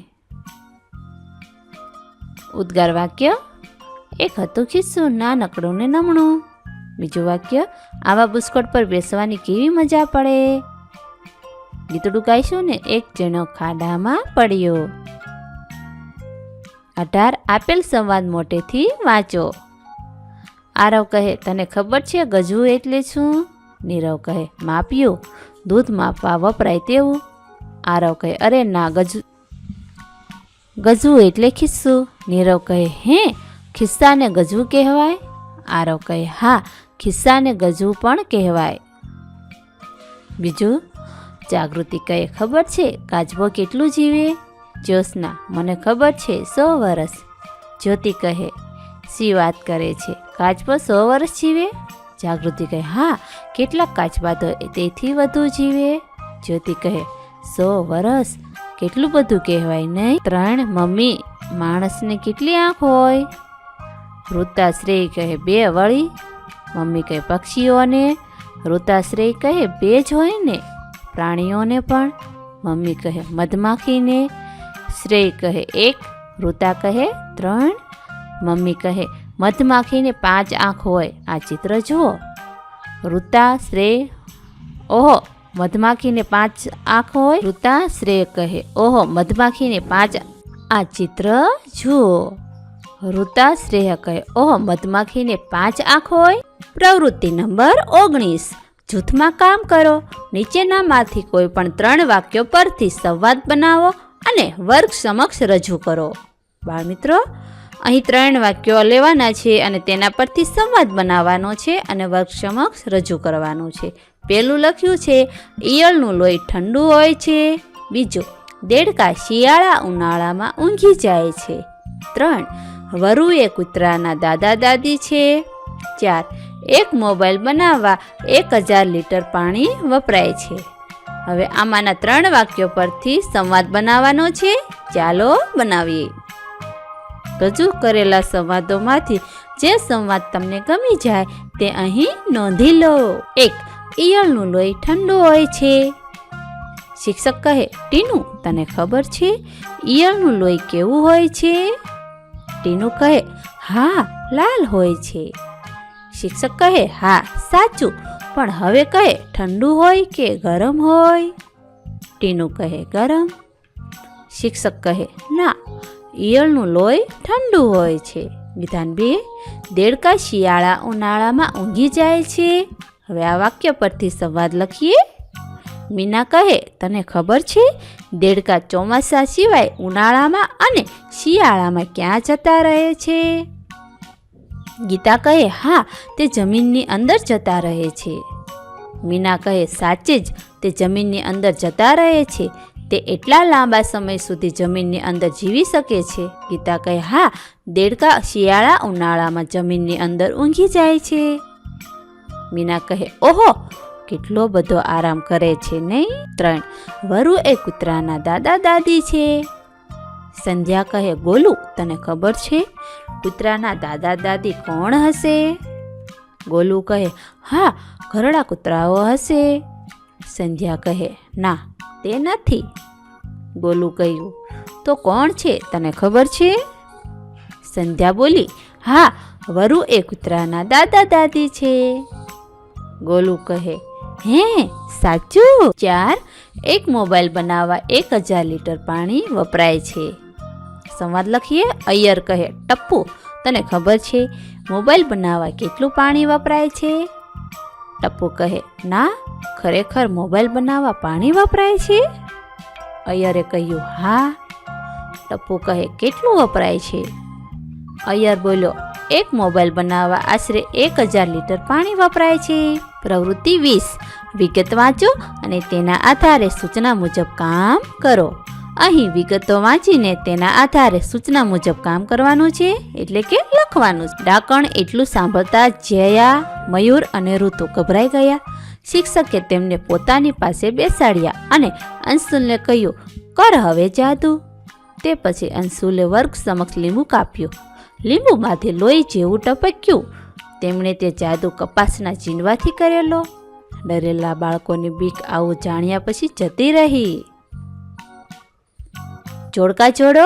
A: ઉદ્ગાર વાક્ય: એક હતું ખિસ્સું નાનકડું ને નમણું. બીજું વાક્ય: આવા બુસ્કોટ પર બેસવાની કેવી મજા પડે. ગીતડું ગાઈશું ને: એક જણો ખાડામાં પડ્યો. 18. આપેલ સંવાદ મોટેથી વાંચો. આરવ કહે, તને ખબર છે ગજવું એટલે શું? નીરવ કહે, માપ્યું, દૂધ માપવા વપરાય તેવું. આરવ કહે, અરે ના, ગજવું એટલે ખિસ્સું. નીરવ કહે, હે, ખિસ્સાને ગજવું કહેવાય? આરવ કહે, હા, ખિસ્સાને ગજવું પણ કહેવાય. બીજું. જાગૃતિ કહે, ખબર છે કાચબો કેટલું જીવે? જ્યોત્સના, મને ખબર છે 100 વર્ષ. જ્યોતિ કહે, શી વાત કરે છે, કાચબો 100 વર્ષ જીવે? જાગૃતિ કહે, હા, કેટલાક કાચબા તો તેથી વધુ જીવે. જ્યોતિ કહે, 100 વર્ષ કેટલું બધું કહેવાય નહીં? 3. મમ્મી, માણસને કેટલી આંખ હોય? ઋતાશ્રેય કહે, 2 વળી. મમ્મી કહે, પક્ષીઓને? ઋતાશ્રેય કહે, 2 જ હોય ને. પ્રાણીઓને પણ? મમ્મી કહે, મધમાખીને? શ્રેય કહે, 1. ઋતા કહે, 3. મમ્મી કહે, મધમાખીને 5 આંખ હોય. આ ચિત્ર જુઓ. ઋતા, શ્રેય, ઓહો, મધમાખીને 5 આંખ હોય. ઋતા, શ્રેય કહે, ઓહો, મધમાખીને 5. આ ચિત્ર જુઓ. ઋતા, શ્રેય કહે, ઓહો, મધમાખીને 5 આંખ હોય. પ્રવૃત્તિ નંબર 19. જૂથમાં કામ કરો. નીચેનામાંથી કોઈ પણ 3 વાક્યો પરથી સંવાદ બનાવો અને વર્ગ સમક્ષ રજૂ કરો. બાળમિત્રો, અહીં 3 વાક્યો લેવાના છે અને તેના પરથી સંવાદ બનાવવાનો છે અને વર્ગ સમક્ષ રજૂ કરવાનું છે. પહેલું લખ્યું છે, ઈયળનું લોહી ઠંડુ હોય છે. બીજું, દેડકા શિયાળા ઉનાળામાં ઊંઘી જાય છે. 3. વરુએ કૂતરાના દાદા દાદી છે. 4. એક મોબાઈલ બનાવવા 1000 લીટર પાણી વપરાય છે. હવે આમાંના 3 વાક્યો પરથી સંવાદ બનાવવાનો છે. ચાલો બનાવીએ. રજૂ કરેલા સંવાદોમાંથી જે સંવાદ તમને ગમી જાય તે અહીં નોંધી લો. 1. ઈયળનું લોહી ઠંડુ હોય છે. શિક્ષક કહે, ટીનુ, તને ખબર છે ઈયળનું લોહી કેવું હોય છે? ટીનુ કહે, હા, લાલ હોય છે. શિક્ષક કહે, હા, સાચું, પણ હવે કહે ઠંડુ હોય કે ગરમ હોય? ટીનુ કહે, ગરમ. શિક્ષક કહે, ના, ઈયળનું લોહી ઠંડુ હોય છે. વિધાન 2. દેડકા શિયાળા ઉનાળામાં ઊંઘી જાય છે. હવે આ વાક્ય પરથી સંવાદ લખીએ. મીના કહે, તને ખબર છે દેડકા ચોમાસા સિવાય ઉનાળામાં અને શિયાળામાં ક્યાં જતા રહે છે? ગીતા કહે, હા, તે જમીનની અંદર જતા રહે છે. મીના કહે, સાચે જ તે જમીનની અંદર જતા રહે છે. તે એટલા લાંબા સમય સુધી જમીનની અંદર જીવી શકે છે. ગીતા કહે, હા, દેડકા શિયાળા ઉનાળામાં જમીનની અંદર ઊંઘી જાય છે. મીના કહે, ઓહો, કેટલો બધો આરામ કરે છે નહીં? 3. વરુ એ કૂતરાના દાદા દાદી છે. સંધ્યા કહે, ગોલું, તને ખબર છે કૂતરાના દાદા દાદી કોણ હશે? ગોલું કહે, હા, ઘરડા કૂતરાઓ હશે. સંધ્યા કહે, ના, તે નથી. ગોલું કહ્યું, તો કોણ છે, તને ખબર છે? સંધ્યા બોલી, હા, વરુ એ કૂતરાના દાદા દાદી છે. ગોલું કહે, હે, સાચું? 4. એક મોબાઈલ બનાવવા 1000 લીટર પાણી વપરાય છે. સંવાદ લખીએ. અય્યર કહે, ટપ્પુ, તને ખબર છે મોબાઈલ બનાવવા કેટલું પાણી વપરાય છે? ટપ્પુ કહે, ના, ખરેખર મોબાઈલ બનાવવા પાણી વપરાય છે? અય્યરે કહ્યું, હા. ટપ્પુ કહે, કેટલું વપરાય છે? અય્યર બોલ્યો, એક મોબાઈલ બનાવવા આશરે 1000 લીટર પાણી વપરાય છે. પ્રવૃત્તિ 20. વિગત વાંચો અને તેના આધારે સૂચના મુજબ કામ કરો. અહીં વિગતો વાંચીને તેના આધારે સૂચના મુજબ કામ કરવાનું છે, એટલે કે લખવાનું. ડાકણ એટલું સાંભળતા જયા, મયુર અને ઋતુ ગભરાઈ ગયા. શિક્ષકે તેમને પોતાની પાસે બેસાડ્યા અને અંશુલને કહ્યું, કર હવે જાદુ. તે પછી અંશુલે વર્ગ સમક્ષ લીંબુ કાપ્યું. લીંબુમાંથી લોહી જેવું ટપક્યું. તેમણે તે જાદુ કપાસના ચીંડવાથી કરેલો. ડરેલા બાળકોની બીક આવું જાણ્યા પછી જતી રહી. જોડકા જોડો.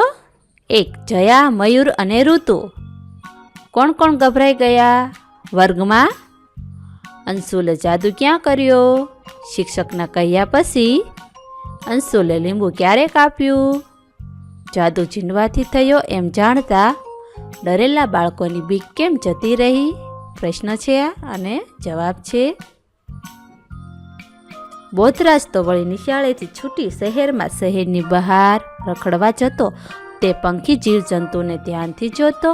A: 1. જયા, મયુર અને ઋતુ. કોણ કોણ ગભરાઈ ગયા વર્ગમાં? અંશુલે જાદુ ક્યાં કર્યો? શિક્ષકના કહ્યા પછી. અંશુલે લીંબુ ક્યારે કાપ્યું? જાદુ ચીંડવાથી થયો એમ જાણતા ડરેલા બાળકોની બીક કેમ જતી રહી? પ્રશ્ન છે અને જવાબ છે. બોધરાજ તો વળી નિશાળેથી છૂટી શહેરમાં શહેરની બહાર રખડવા જતો. તે પંખી જીવજંતુને ધ્યાનથી જોતો.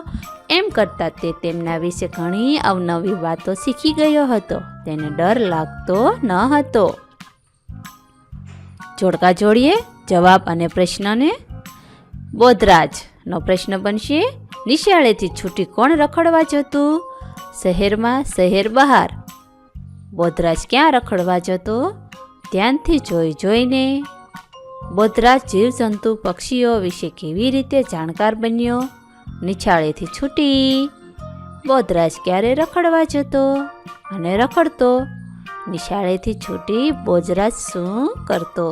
A: એમ કરતાં તે તેમના વિશે ઘણી અવનવી વાતો શીખી ગયો હતો. તેને ડર લાગતો ન હતો. જોડકા જોડીએ જવાબ અને પ્રશ્નને. બોધરાજનો પ્રશ્ન બનશે, નિશાળેથી છૂટી કોણ રખડવા જતું? શહેરમાં, શહેર બહાર. બોધરાજ ક્યાં રખડવા જતો? ધ્યાનથી જોઈને. બોધરાજ જીવજંતુ પક્ષીઓ વિશે કેવી રીતે જાણકાર બન્યો? નિશાળેથી છૂટી. બોધરાજ ક્યારે રખડવા જતો અને રખડતો? નિશાળેથી છૂટી બોધરાજ શું કરતો?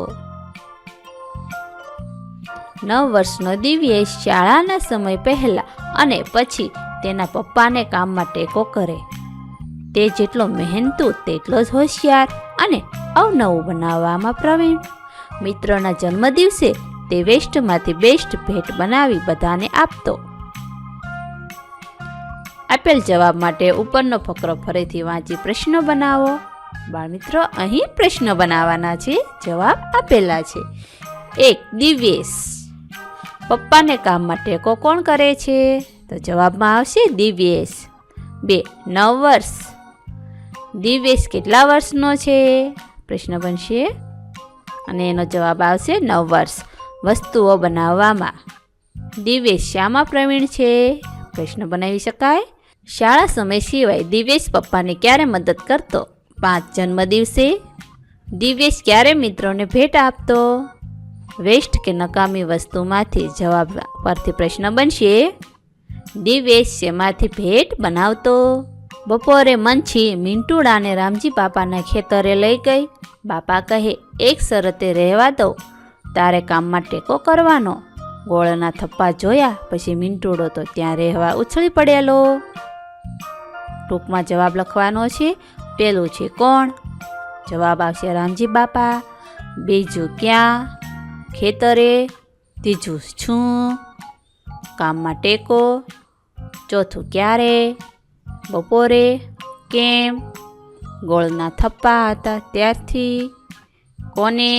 A: 9 વર્ષનો દિવ્યેશ શાળાના સમય પહેલા અને પછી તેના પપ્પાને કામમાં ટેકો કરે. તે જેટલો મહેનતુ તેટલો જ હોશિયાર અને અવનવું બનાવવામાં પ્રવીણ. મિત્રોના જન્મદિવસે તે વેસ્ટમાંથી બેસ્ટ ભેટ બનાવી બધાને આપતો. આપેલ જવાબ માટે ઉપરનો ફકરો ફરીથી વાંચી પ્રશ્નો બનાવો. બાળમિત્રો, અહીં પ્રશ્ન બનાવવાના છે, જવાબ આપેલા છે. 1. દિવ્યેશ પપ્પાને કામમાં ટેકો કોણ કરે છે? તો જવાબમાં આવશે દિવ્યેશ. 2. 9 વર્ષ. દિવ્યેશ કેટલા વર્ષનો છે? પ્રશ્ન બનશે અને એનો જવાબ આવશે 9 વર્ષ. વસ્તુઓ બનાવવામાં દિવ્યેશ શામાં પ્રવીણ છે? પ્રશ્ન બનાવી શકાય. શાળા સમય સિવાય દિવ્યેશ પપ્પાને ક્યારે મદદ કરતો? 5. જન્મદિવસે. દિવ્યેશ ક્યારે મિત્રોને ભેટ આપતો? વેસ્ટ કે નકામી વસ્તુમાંથી. જવાબ પરથી પ્રશ્ન બનશે, દિવ્યેશ શેમાંથી ભેટ બનાવતો? બપોરે મંછી મિન્ટુડાને રામજી બાપાના ખેતરે લઈ ગઈ. બાપા કહે, એક શરતે રહેવા દો, તારે કામમાં ટેકો કરવાનો. ગોળના થપ્પા જોયા પછી મિન્ટુડો તો ત્યાં રહેવા ઉછળી પડેલો. ટૂંકમાં જવાબ લખવાનો છે. પહેલું છે કોણ? જવાબ આવશે રામજી બાપા. બીજું ક્યાં? ખેતરે. ત્રીજું શું? કામમાં ટેકો. ચોથું ક્યારે? બપોરે. કેમ? ગોળના થપ્પા હતા ત્યારથી. કોને?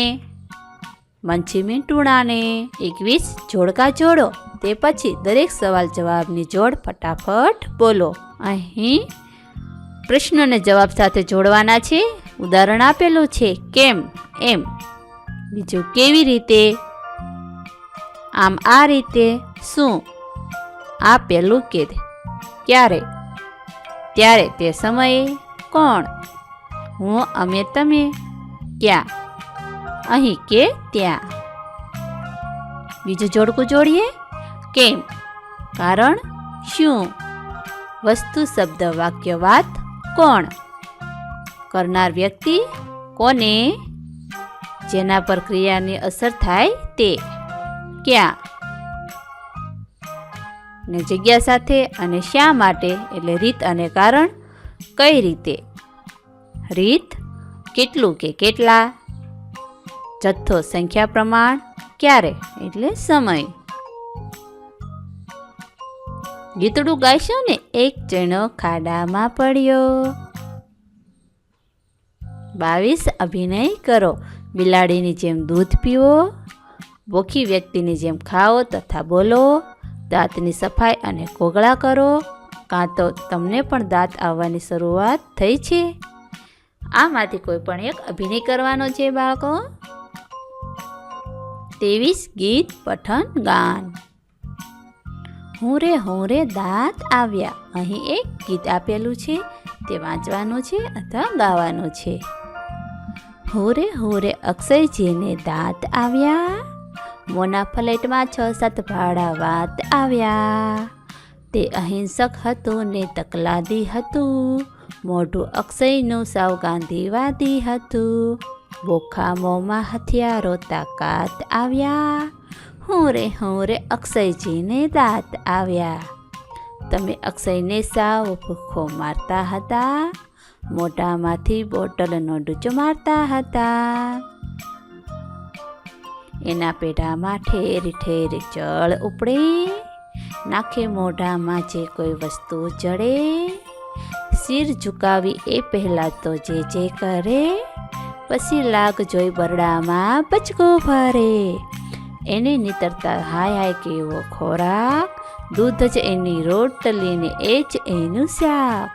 A: મંછી મિન્ટુડાને. 21. જોડકા જોડો. તે પછી દરેક સવાલ જવાબની જોડ ફટાફટ બોલો. અહીં પ્રશ્નને જવાબ સાથે જોડવાના છે. ઉદાહરણ આપેલું છે, કેમ, એમ. બીજું કેવી રીતે, આમ આ રીતે. શું? આ પેલું કે ક્યારે, ત્યારે, તે સમયે. કોણ? હું, અમે, તમે. ક્યાં? અહીં કે ત્યાં. બીજું જોડકું જોડીએ. કેમ? કારણ. શું? વસ્તુ, શબ્દ, વાક્ય, વાત. કોણ? કરનાર વ્યક્તિ. કોને? જેના પર ક્રિયાની અસર થાય તે. ક્યાં? ને જગ્યા સાથે. અને શા માટે એટલે રીત અને કારણ. કઈ રીતે? રીત. કેટલું કે કેટલા. જથ્થો, સંખ્યા, પ્રમાણ. ક્યારે એટલે સમય. ગીતડું ગાઈશું ને એક ચણો ખાડામાં પડ્યો. 22 અભિનય કરો. બિલાડીની જેમ દૂધ પીવો, ભૂખી વ્યક્તિની જેમ ખાઓ તથા બોલો, દાંતની સફાઈ અને કોગળા કરો. કાં તો તમને પણ દાંત આવવાની શરૂઆત થઈ છે? આમાંથી કોઈ પણ એક અભિનય કરવાનો છે બાળકો. 23 ગીત પઠન ગાન. હું રે દાંત આવ્યા. અહીં એક ગીત આપેલું છે, તે વાંચવાનું છે અથવા ગાવાનું છે. હું રે અક્ષયજીને દાંત આવ્યા, મોના ફ્લેટમાં 6-7 ભાડા વાત આવ્યા. તે અહિંસક હતું ને તકલાદી હતું, મોઢું અક્ષયનું સાવ ગાંધીવાદી હતું. બોખા મોંમાં હથિયારો તાકાત આવ્યા, હું રે અક્ષયજીને દાંત આવ્યા. તમે અક્ષયને સાવ ભૂખો મારતા હતા, મોઢામાંથી બોટલનો ડૂચો મારતા હતા. એના પેઢામાં ઠેર ઠેર જળ ઉપડે, નાખે મોઢામાં જે કોઈ વસ્તુ જડે. સિર ઝુકાવી એ પહેલાં તો જે કરે, પછી લાગ જોઈ બરડામાં બચકો ભરે. એને નીતરતા હાય કેવો ખોરાક, દૂધ જ એની રોટલીને એ જ એનું શાક.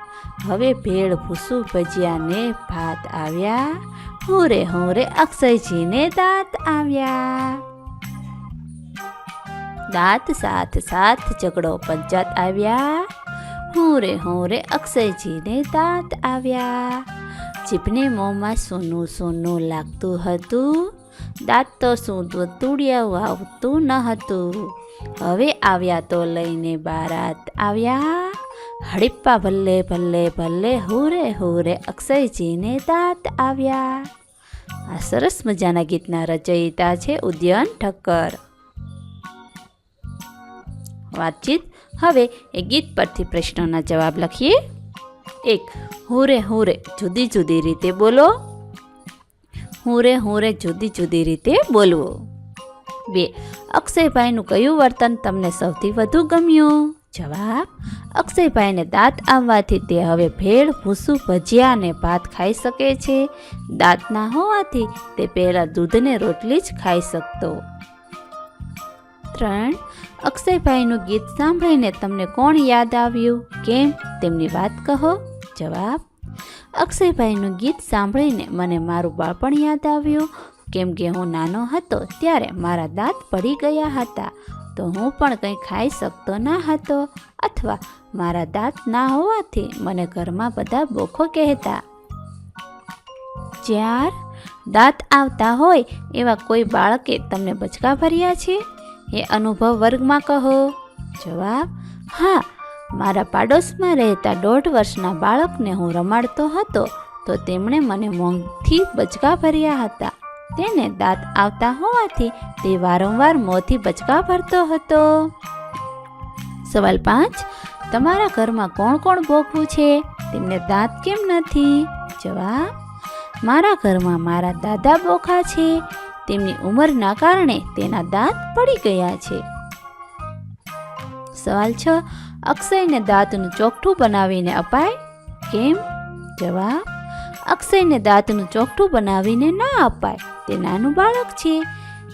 A: હવે ભેળ ભૂસું ભજીયાને ભાત આવ્યા, હું રે અક્ષયજીને દાંત આવ્યા. દાંત સાથ ઝઘડો પંચાત આવ્યા, હું રે અક્ષયજીને દાંત આવ્યા. જીભને મોંમાં સોનું લાગતું હતું, દાંત તો શું તૂડિયા આવતું ન હતું. હવે આવ્યા તો લઈને બારાત આવ્યા, હડીપ્પા ભલે હું રે અક્ષયજીને દાંત આવ્યા. આ સરસ મજાના ગીતના રચયિતા છે ઉદયન ઠક્કર. વાતચીત. હવે એ ગીત પરથી પ્રશ્નોના જવાબ લખીએ. 1. હું રે જુદી જુદી રીતે બોલો. હું રે જુદી રીતે બોલવું. 2. અક્ષયભાઈનું કયું વર્તન તમને સૌથી વધુ ગમ્યું? જવાબ. અક્ષયભાઈને દાંત આવવાથી તે હવે ભેળ ભૂસું ભજીયા અને ભાત ખાઈ શકે છે. દાંત ના હોવાથી તે પહેલાં દૂધને રોટલી જ ખાઈ શકતો. 3. અક્ષયભાઈનું ગીત સાંભળીને તમને કોણ યાદ આવ્યું? કેમ? તેમની વાત કહો. જવાબ. અક્ષયભાઈનું ગીત સાંભળીને મને મારું બાળપણ યાદ આવ્યું, કેમ કે હું નાનો હતો ત્યારે મારા દાંત પડી ગયા હતા, તો હું પણ કંઈ ખાઈ શકતો ના હતો, અથવા મારા દાંત ના હોવાથી મને ઘરમાં બધા બોખો કહેતા. 4. દાંત આવતા હોય એવા કોઈ બાળકે તમને બચકા ભર્યા છે? એ અનુભવ વર્ગમાં કહો. જવાબ. હા, મારા પાડોશમાં રહેતા 1.5 વર્ષના બાળકને હું રમાડતો હતો, તો તેમણે મને મોંથી બચકા ભર્યા હતા. તેને દાંત આવતા હોવાથી તે વારંવાર મોંથી બચકા ભરતો હતો. સવાલ 5. તમારા ઘરમાં કોણ કોણ બોખું છે? તેમને દાંત કેમ નથી? જવાબ. મારા ઘરમાં મારા દાદા બોખા છે, તેમની ઉંમરના કારણે તેના દાંત પડી ગયા છે. સવાલ 6. અક્ષયને દાંતનું ચોકઠું બનાવીને અપાય. કેમ? જવાબ. અક્ષયને દાંતનું ચોકઠું બનાવીને ના અપાય, તે નાનું બાળક છે.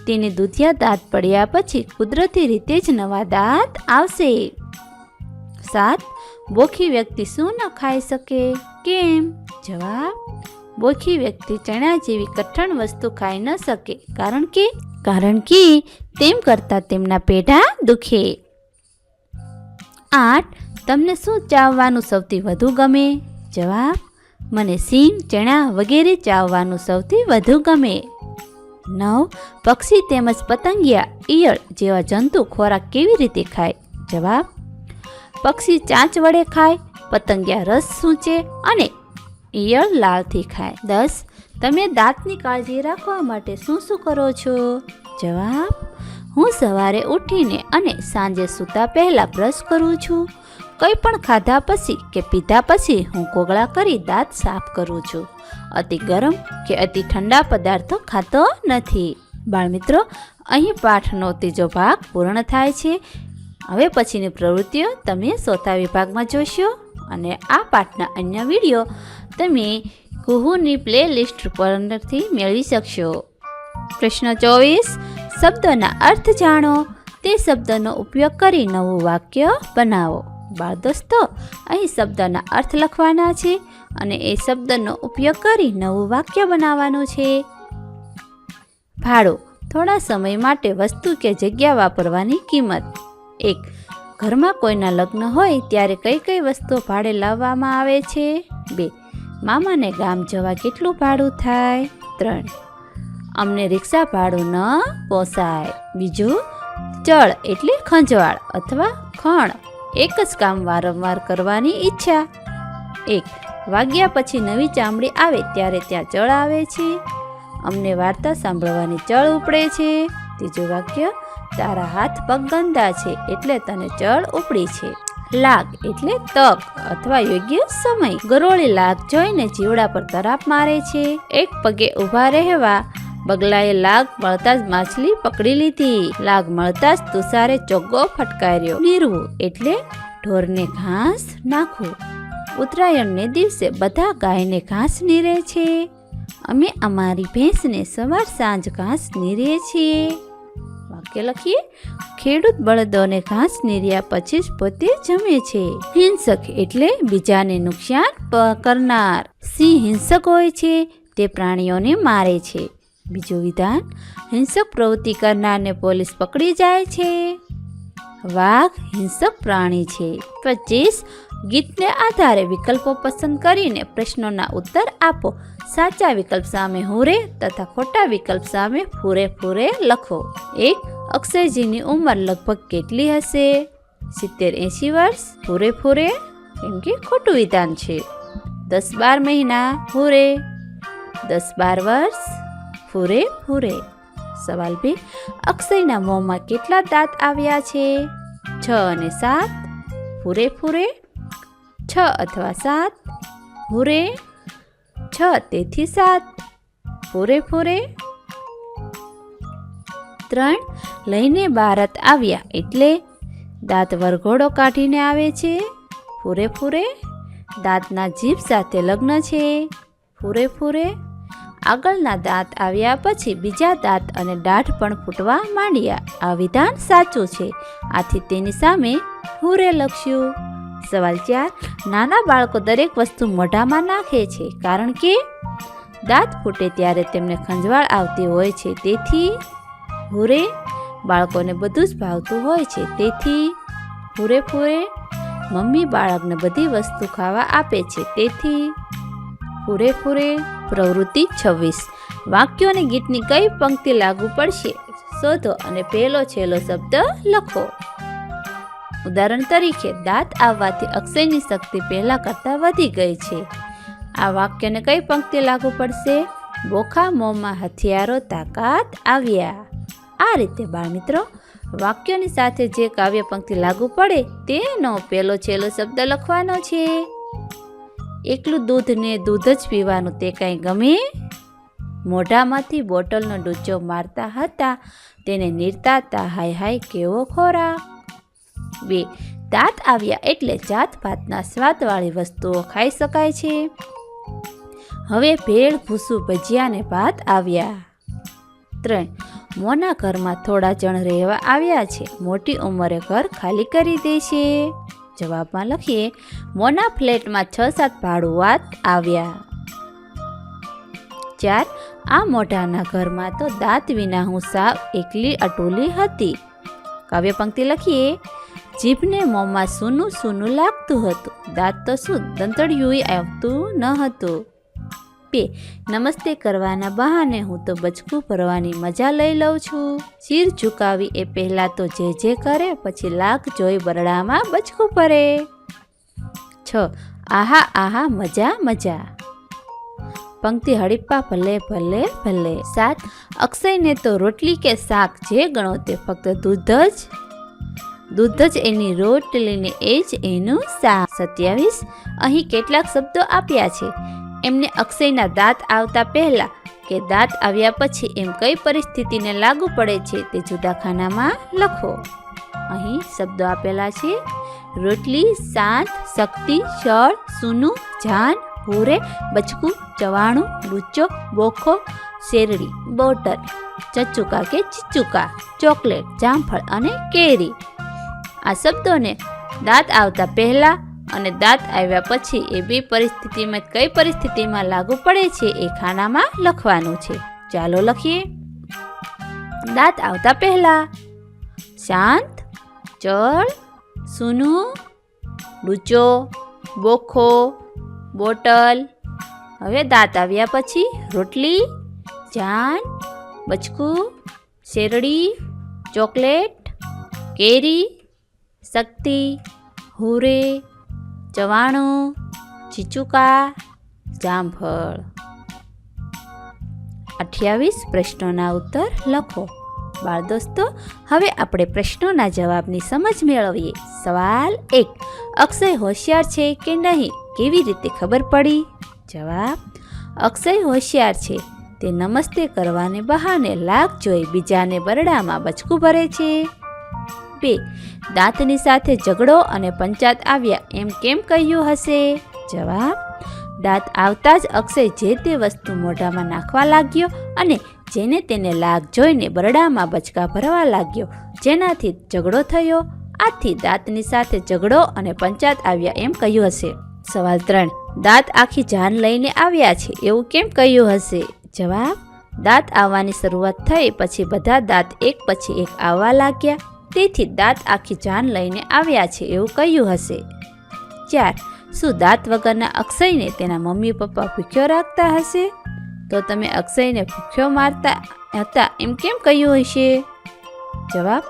A: તેને દૂધિયા દાંત પડ્યા પછી કુદરતી રીતે જ નવા દાંત આવશે. 7. બોખી વ્યક્તિ શું ન ખાઈ શકે? કેમ? જવાબ. બોખી વ્યક્તિ ચણા જેવી કઠણ વસ્તુ ખાઈ ન શકે, કારણ કે તેમ કરતાં તેમના પેઢા દુખે. 8. તમને શું ચાવવાનું સૌથી વધુ ગમે? જવાબ. મને સિંગ, ચણા વગેરે ચાવવાનું સૌથી વધુ ગમે. 9. પક્ષી તેમજ પતંગિયા, ઈયળ જેવા જંતુ ખોરાક કેવી રીતે ખાય? જવાબ. પક્ષી ચાંચ વડે ખાય, પતંગિયા રસ સૂંચે અને ઈયળ લાળથી ખાય. 10. તમે દાંતની કાળજી રાખવા માટે શું કરો છો? જવાબ. હું સવારે ઉઠીને અને સાંજે સૂતા પહેલાં બ્રશ કરું છું. કંઈ પણ ખાધા પછી કે પીધા પછી હું કોગળા કરી દાંત સાફ કરું છું. અતિ ગરમ કે અતિ ઠંડા પદાર્થો ખાતો નથી. બાળમિત્રો, અહીં પાઠનો ત્રીજો ભાગ પૂર્ણ થાય છે. હવે પછીની પ્રવૃત્તિઓ તમે ચોથા વિભાગમાં જોશો અને આ પાઠના અન્ય વિડીયો તમે કુહુની પ્લેલિસ્ટ પરથી મેળવી શકશો. પ્રશ્ન 24. શબ્દોના અર્થ જાણો. તે શબ્દનો ઉપયોગ કરી નવું વાક્ય બનાવો. બાળ દોસ્તો, અહીં શબ્દના અર્થ લખવાના છે અને એ શબ્દનો ઉપયોગ કરી નવું વાક્ય બનાવવાનું છે. ભાડું. થોડા સમય માટે વસ્તુ કે જગ્યા વાપરવાની કિંમત. 1. ઘરમાં કોઈના લગ્ન હોય ત્યારે કઈ કઈ વસ્તુઓ ભાડે લાવવામાં આવે છે? 2. મામાને ગામ જવા કેટલું ભાડું થાય? 3. અમને રિક્ષા ભાડું ન પોસાય. બીજું, ચળ એટલે ખંજવાળ અથવા ખણ, એક જ કામ વારંવાર કરવાની ઈચ્છા. 1. વાગ્યા પછી નવી ચામડી આવે ત્યારે ત્યાં ચળ આવે છે. અમને વાર્તા સાંભળવાની ચળ ઉપડે છે. ત્રીજું વાક્ય, તારા હાથ પગ ગંદા છે એટલે તને ચળ ઉપડી છે. લાગ એટલે તક અથવા યોગ્ય સમય. ગરોળી લાગ જોઈને જીવડા પર તરાપ મારે છે. એક પગે ઊભા રહેવા. બગલાએ લાગ મળતા જ માછલી પકડી લીધી. લાગ મળતા જ તુષારે ચોગ્ગો ફટકાર્યો. નીરવું એટલે ઢોરને ઘાસ નાખવું. ઉત્તરાયણને દિવસે બધા ગાયને ઘાસ નીરે છે. અમે અમારી ભેંસને સવાર સાંજ ઘાસ નીરીએ છીએ. વાક્ય લખીએ. ખેડૂત બળદોને ઘાસ નીર્યા પછી જ પોતે જમે છે. હિંસક એટલે બીજાને નુકસાન કરનાર. સિંહ હિંસક હોય છે, તે પ્રાણીઓને મારે છે. બીજું વિધાન, હિંસક પ્રવૃત્તિ કરનારને પોલીસ પકડી જાય છે. વાઘ હિંસક પ્રાણી છે. 25. ગીતને આધારે વિકલ્પો પસંદ કરીને પ્રશ્નોના ઉત્તર આપો. સાચા વિકલ્પ સામે હુરે તથા ખોટા વિકલ્પ સામે ફૂરે ફૂરે લખો. 1. અક્ષયજીની ઉંમર લગભગ કેટલી હશે? 70-80 વર્ષ. ફૂરે ફૂરે કેમ કે ખોટું વિધાન છે. 10-12 મહિના. હુરે. 10-12 વર્ષ. ફૂરે ફૂરે. સવાલ 2. અક્ષયના મોંમાં કેટલા દાંત આવ્યા છે? 6 અને 7. ફૂરે ફૂરે. 6 અથવા 7. હુરે. 6 તેથી 7. ફૂરે ફૂરે. 3. લઈને ભારત આવ્યા એટલે દાંત વરઘોડો કાઢીને આવે છે. ફૂરે ફૂરે. દાંતના જીભ સાથે લગ્ન છે. ફૂરે ફૂરે. આગળના દાંત આવ્યા પછી બીજા દાંત અને દાઢ પણ ફૂટવા માંડ્યા. આ વિધાન સાચું છે, આથી તેની સામે હુરે લખ્યું. સવાલ 4. નાના બાળકો દરેક વસ્તુ મોઢામાં નાખે છે કારણ કે દાંત ફૂટે ત્યારે તેમને ખંજવાળ આવતી હોય છે, તેથી હુરે. બાળકોને બધું જ ભાવતું હોય છે, તેથી હુરે ફૂરે. મમ્મી બાળકને બધી વસ્તુ ખાવા આપે છે, તેથી ફૂરે ફૂરે. પ્રવૃત્તિ 26. વાક્યો અને ગીતની કઈ પંક્તિ લાગુ પડશે શોધો અને પહેલો છેલ્લો શબ્દ લખો. ઉદાહરણ તરીકે, દાંત આવવાથી અક્ષયની શક્તિ પહેલા કરતાં વધી ગઈ છે. આ વાક્યને કઈ પંક્તિ લાગુ પડશે? બોખા મોંમાં હથિયારો તાકાત આવ્યા. આ રીતે બાળમિત્રો, વાક્યોની સાથે જે કાવ્ય પંક્તિ લાગુ પડે તેનો પહેલો છેલ્લો શબ્દ લખવાનો છે. એકલું દૂધ ને દૂધ જ પીવાનું તે કાંઈ ગમે? મોઢામાંથી બોટલનો ડૂચો મારતા હતા તેને નીરતા હતા હાય હાય કેવો ખોરાક. 2. દાંત આવ્યા એટલે જાત ભાતના સ્વાદવાળી વસ્તુઓ ખાઈ શકાય છે. હવે ભેળ ભૂસું ભજીયા ને ભાત આવ્યા. 3. મોના ઘરમાં થોડા જણ રહેવા આવ્યા છે. મોટી ઉંમરે ઘર ખાલી કરી દે છે. જવાબમાં લખીએ. મોના ફ્લેટમાં 6-7 ભાડુઆત આવ્યા. 4. આ મોઢાના ઘરમાં તો દાંત વિના હું સાવ એકલી અટુલી હતી. કાવ્ય પંક્તિ લખીએ. જીભને મોંમાં સૂનું સૂનું લાગતું હતું. દાંત તો શું દંતળિયું આવતું ન હતું. 2. નમસ્તે કરવાના બહાને હું તો બચકું ભરવાની મજા લઈ લઉં છું. શિર ઝુકાવી એ પહેલાં તો જે કરે પછી લાગ જોઈ બરડામાં બચકું ભરે. 6. આહા આહા મજા મજા. પંક્તિ હડીપ્પા ભલે ભલે ભલે. 7. અક્ષયને તો રોટલી કે શાક જે ગણો તે ફક્ત દૂધ જ એની રોટલીને એ જ એનું શાક. 27. અહીં કેટલાક શબ્દો આપ્યા છે. એમને અક્ષયના દાંત આવતા પહેલા કે દાંત આવ્યા પછી એમ કઈ પરિસ્થિતિને લાગુ પડે છે તે જુદા ખાનામાં લખો. અહીં શબ્દો આપેલા છે. રોટલી, શાંત, શક્તિ, શળ, સૂનું, જાન, ભૂરે, બચકું, ચવાણું, લૂચો, બોખો, શેરડી, બોટલ, ચચુકા કે ચીચુકા, ચોકલેટ, જામફળ અને કેરી. આ શબ્દોને દાંત આવતા પહેલા અને દાંત આવ્યા પછી એ બે પરિસ્થિતિમાં કઈ પરિસ્થિતિમાં લાગુ પડે છે એ ખાનામાં લખવાનું છે. ચાલો લખીએ. દાંત આવતા પહેલા: શાંત, ચળ, સૂનું, લૂચો, બોખો, બોટલ. હવે દાંત આવ્યા પછી: રોટલી, જાન, બચકું, શેરડી, ચોકલેટ, કેરી, શક્તિ, હુરે, ચવાણું, ચીચુકા, જામફળ. 28 પ્રશ્નોના ઉત્તર લખો. બાળ દોસ્તો, હવે આપણે પ્રશ્નોના જવાબની સમજ મેળવીએ. સવાલ 1. અક્ષય હોશિયાર છે કે નહીં કેવી રીતે ખબર પડી? જવાબ: અક્ષય હોશિયાર છે. તે નમસ્તે કરવાને બહાને લાગ જોઈ બીજાને બરડામાં બચકું ભરે છે. 2. દાંતની સાથે ઝઘડો અને પંચાત આવ્યા એમ કેમ કહ્યું હશે? જવાબ: દાંત આવતા જ અક્ષય જે તે વસ્તુ મોઢામાં નાખવા લાગ્યો અને જેને તેને લાગ જોઈને બરડામાં બચકા ભરવા લાગ્યો, જેનાથી ઝઘડો થયો. આથી દાંતની સાથે ઝઘડો અને પંચાત આવ્યા એમ કહ્યું હશે. સવાલ 3. દાંત આખી જાન લઈને આવ્યા છે એવું કેમ કહ્યું હશે? જવાબ: દાંત આવવાની શરૂઆત થઈ પછી બધા દાંત એક પછી એક આવવા લાગ્યા, તેથી દાંત આખી જાન લઈને આવ્યા છે એવું કહ્યું હશે. 4. શું દાંત વગરના અક્ષયને તેના મમ્મી પપ્પા ભૂખ્યો રાખતા હશે? તો તમે અક્ષયને ભૂખ્યો મારતા હતા એમ કેમ કહ્યું હશે? જવાબ: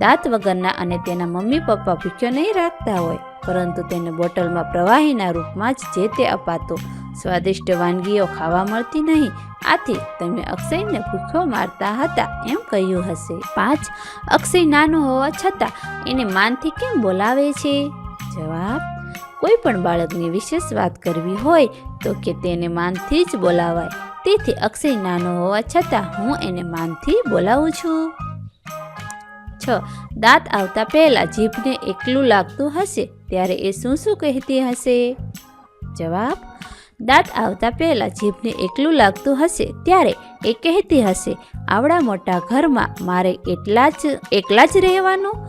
A: દાંત વગરના અને તેના મમ્મી પપ્પા ભૂખ્યો નહીં રાખતા હોય, પરંતુ તેને બોટલમાં પ્રવાહીના રૂપમાં જ જે તે અપાતો સ્વાદિષ્ટ વાનગીઓ ખાવા મળતી નહીં, આથી તમે અક્ષયને ભૂખ્યો મારતા હતા એમ કહ્યું હશે. 5. અક્ષય નાનો હોવા છતાં એને માનથી કેમ બોલાવે છે? જવાબ: કોઈ પણ બાળકની વિશેષ વાત કરવી હોય તો કે તેને માનથી જ બોલાવાય, તેથી અક્ષય નાનો હોવા છતાં હું એને માનથી બોલાવું છું. 6. દાંત આવતા પહેલા જીભને એકલું લાગતું હશે ત્યારે એ શું શું કહેતી હશે? જવાબ: દાંત આવતા પહેલા જીભને એકલું લાગતું હશે ત્યારે એ કહેતી હશે, આવડા મોટા ઘરમાં મારે એકલા જ રહેવાનું,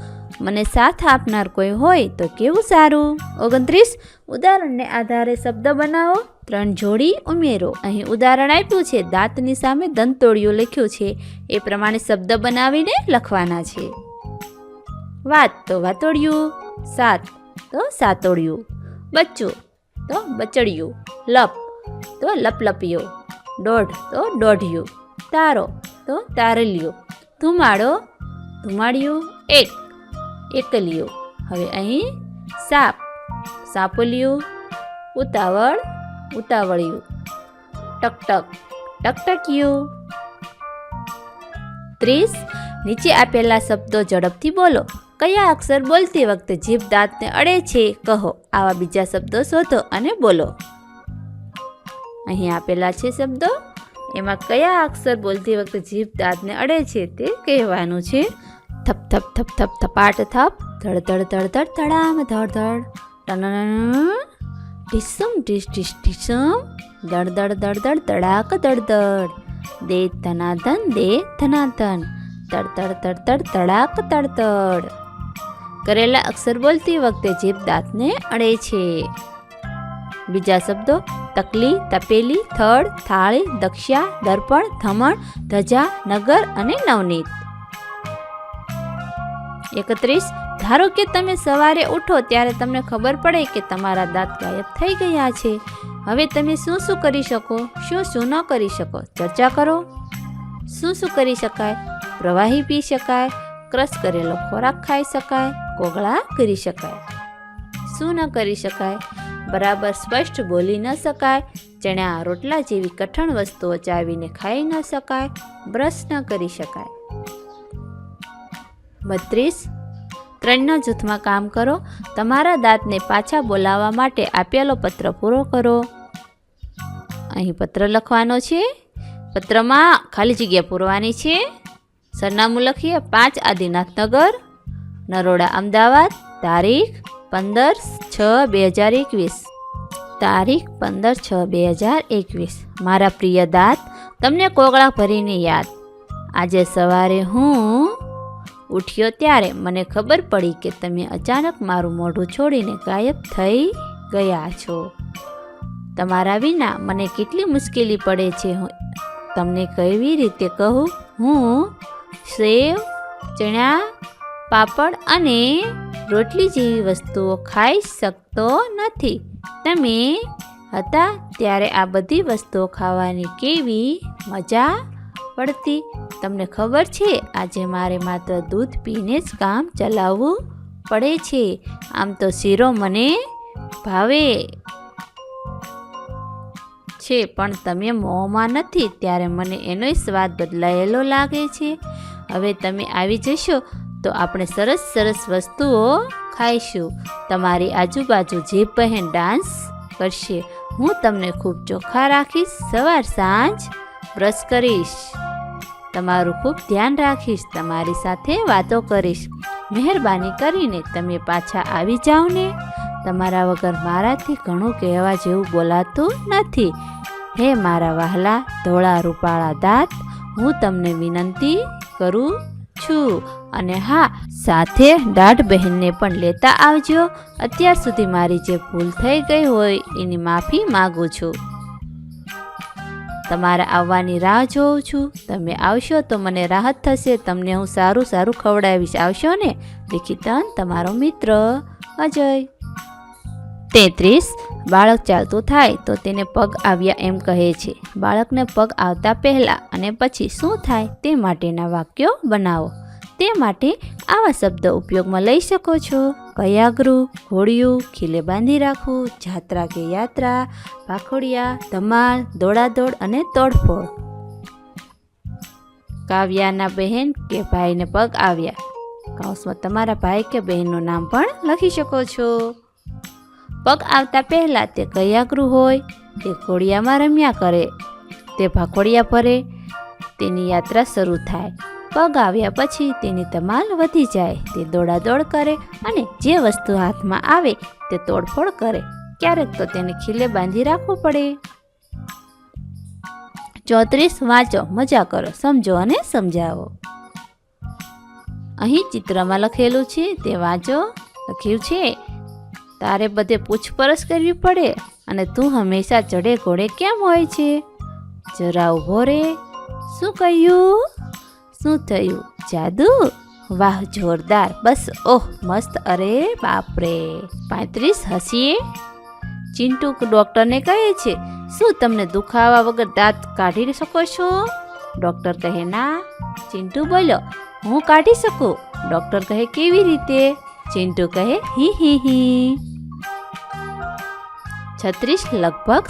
A: મને સાથ આપનાર કોઈ હોય તો કેવું સારું. 29. ઉદાહરણને આધારે શબ્દ બનાવો. 3 જોડી ઉમેરો. અહીં ઉદાહરણ આપ્યું છે, દાંતની સામે દંતોડિયું લખ્યું છે, એ પ્રમાણે શબ્દ બનાવીને લખવાના છે. વાત તો વાતોડિયું, સાત તો સાતોડિયું, બચ્ચું તો બચડિયું, લપ તો લપલપિયું, દોઢ તો દોઢિયું, તારો તો તારલિયું, ધુમાડો ધુમાડિયું, એકલિયું. હવે અહીં સાપ સાપલિયું, ઉતાવળ ઉતાવળિયું, ટકટક ટકટકિયું. 30. નીચે આપેલા શબ્દો ઝડપથી બોલો. કયા અક્ષર બોલતી વખતે જીભ દાંતને અડે છે કહો. આવા બીજા શબ્દો શોધો અને બોલો. અહીં આપેલા છે શબ્દો, એમાં કયા અક્ષર બોલતી વખતે જીભ દાંતને અડે છે તે કહેવાનું છે. થપ થપ થપ થપ થપાટ થપ, ધડ ધડ ધડ ધડ ધડામ ધડ ધડ, ટન ઢીસમ ઢીસ ઢીસ ઢીસમ, દડ દડ દડ દડ ધડાક દડ દડ, દે ધનાધન દે ધનાધન, તડ તડ તડ તડ ધડાક તડ તડ. કરેલા અક્ષર બોલતી વખતે જીભ દાંતને અડે છે. બીજા શબ્દો: તકલી, તપેલી, થડ, થાળી, દક્ષા, દર્પણ, ધમણ, ધજા, નગર અને નવનીત. 31. ધારો કે તમે સવારે ઉઠો ત્યારે તમને ખબર પડે કે તમારા દાંત ગાયબ થઈ ગયા છે. હવે તમે શું શું કરી શકો, શું ન કરી શકો, ચર્ચા કરો. શું કરી શકાય? પ્રવાહી પી શકાય, ક્રશ કરેલો ખોરાક ખાઈ શકાય, કોગળા કરી શકાય. શું ન કરી શકાય? બરાબર સ્પષ્ટ બોલી ન શકાય, ચણા રોટલા જેવી કઠણ વસ્તુઓ ચાવીને ખાઈ ન શકાય, બ્રશ ન કરી શકાય. 32. 3ના જૂથમાં કામ કરો. તમારા દાંતને પાછા બોલાવવા માટે આપેલો પત્ર પૂરો કરો. અહીં પત્ર લખવાનો છે. પત્રમાં ખાલી જગ્યા પૂરવાની છે. સરનામું લખીએ. 5 આદિનાથનગર, નરોડા અમદાવાદ, તારીખ 15/6/2021, તારીખ 15/6/2021. મારા પ્રિય દાંત, તમને કોગળા ભરીને યાદ. આજે સવારે હું ઉઠ્યો ત્યારે મને ખબર પડી કે તમે અચાનક મારું મોઢું છોડીને ગાયબ થઈ ગયા છો. તમારા વિના મને કેટલી મુશ્કેલી પડે છે. તમને કેવી રીતે કહું? હું સેવ, ચણા, પાપડ અને રોટલી જેવી વસ્તુઓ ખાઈ શકતો નથી. તમે હતા ત્યારે આ બધી વસ્તુઓ ખાવાની કેવી મજા પડતી. તમને ખબર છે, આજે મારે માત્ર દૂધ પીને જ કામ ચલાવવું પડે છે. આમ તો શીરો મને ભાવે છે, પણ તમે મોંમાં નથી ત્યારે મને એનો સ્વાદ બદલાયેલો લાગે છે. હવે તમે આવી જશો તો આપણે સરસ સરસ વસ્તુઓ ખાઈશું. તમારી આજુબાજુ જે બહેન ડાન્સ કરશે, હું તમને ખૂબ ચોખ્ખા રાખીશ. સવાર સાંજ બ્રશ કરીશ, તમારું ખૂબ ધ્યાન રાખીશ, તમારી સાથે વાતો કરીશ. મહેરબાની કરીને તમે પાછા આવી જાઓ ને. તમારા વગર મારાથી ઘણું કહેવા જેવું બોલાતું નથી. હે મારા વહાલા ધોળા રૂપાળા દાંત, હું તમને વિનંતી કરું છું. અને હા, સાથે દાઢ બહેનને પણ લેતા આવજો. અત્યાર સુધી મારી જે ભૂલ થઈ ગઈ હોય એની માફી માગું છું. તમારા આવવાની રાહ જોઉં છું. તમે આવશો તો મને રાહત થશે. તમને હું સારું સારું ખવડાવીશ. આવશો ને? લિખિતન, તમારો મિત્ર અજય. 33. બાળક ચાલતું થાય તો તેને પગ આવ્યા એમ કહે છે. બાળકને પગ આવતા પહેલાં અને પછી શું થાય તે માટેના વાક્યો બનાવો. તે માટે આવા શબ્દ ઉપયોગમાં લઈ શકો છો. કયાગૃહ, ઘોડિયું, ખીલે બાંધી રાખવું, જાત્રા કે યાત્રા, ભાખોડિયા, ધમાલ, દોડાદોડ અને તોડફોડ. કાવ્યાના બહેન કે ભાઈને પગ આવ્યા. કૌંસમાં તમારા ભાઈ કે બહેનનું નામ પણ લખી શકો છો. પગ આવતા પહેલાં તે કયાગૃહ હોય, તે ઘોડિયામાં રમ્યા કરે, તે ભાખોડિયા ભરે, તેની યાત્રા શરૂ થાય. પગ આવ્યા પછી તેની ધમાલ વધી જાય, તે દોડાદોડ કરે અને જે વસ્તુ હાથમાં આવે તે તોડફોડ કરે. ક્યારેક તો તેને ખીલે બાંધી રાખવું પડે. 34. વાંચો, મજા કરો, સમજો અને સમજાવો. અહીં ચિત્રમાં લખેલું છે તે વાંચો. લખ્યું છે, તારે બધે પૂછપરછ કરવી પડે અને તું હંમેશા ચડે ઘોડે કેમ હોય છે? જરા ઊભો રે. શું કહ્યું? શું થયું? જાદુ? વાહ, જોરદાર, બસ, ઓહ, મસ્ત, અરે બાપરે. 35. હસીએ. ચિંટુ ડૉક્ટરને કહે છે, શું તમને દુખાવા વગર દાંત કાઢી શકો છો? ડૉક્ટર કહે, ના. ચિંટુ બોલ્યો, હું કાઢી શકું. ડૉક્ટર કહે, કેવી રીતે? ચિંટુ કહે, હી હી હી. 36. લગભગ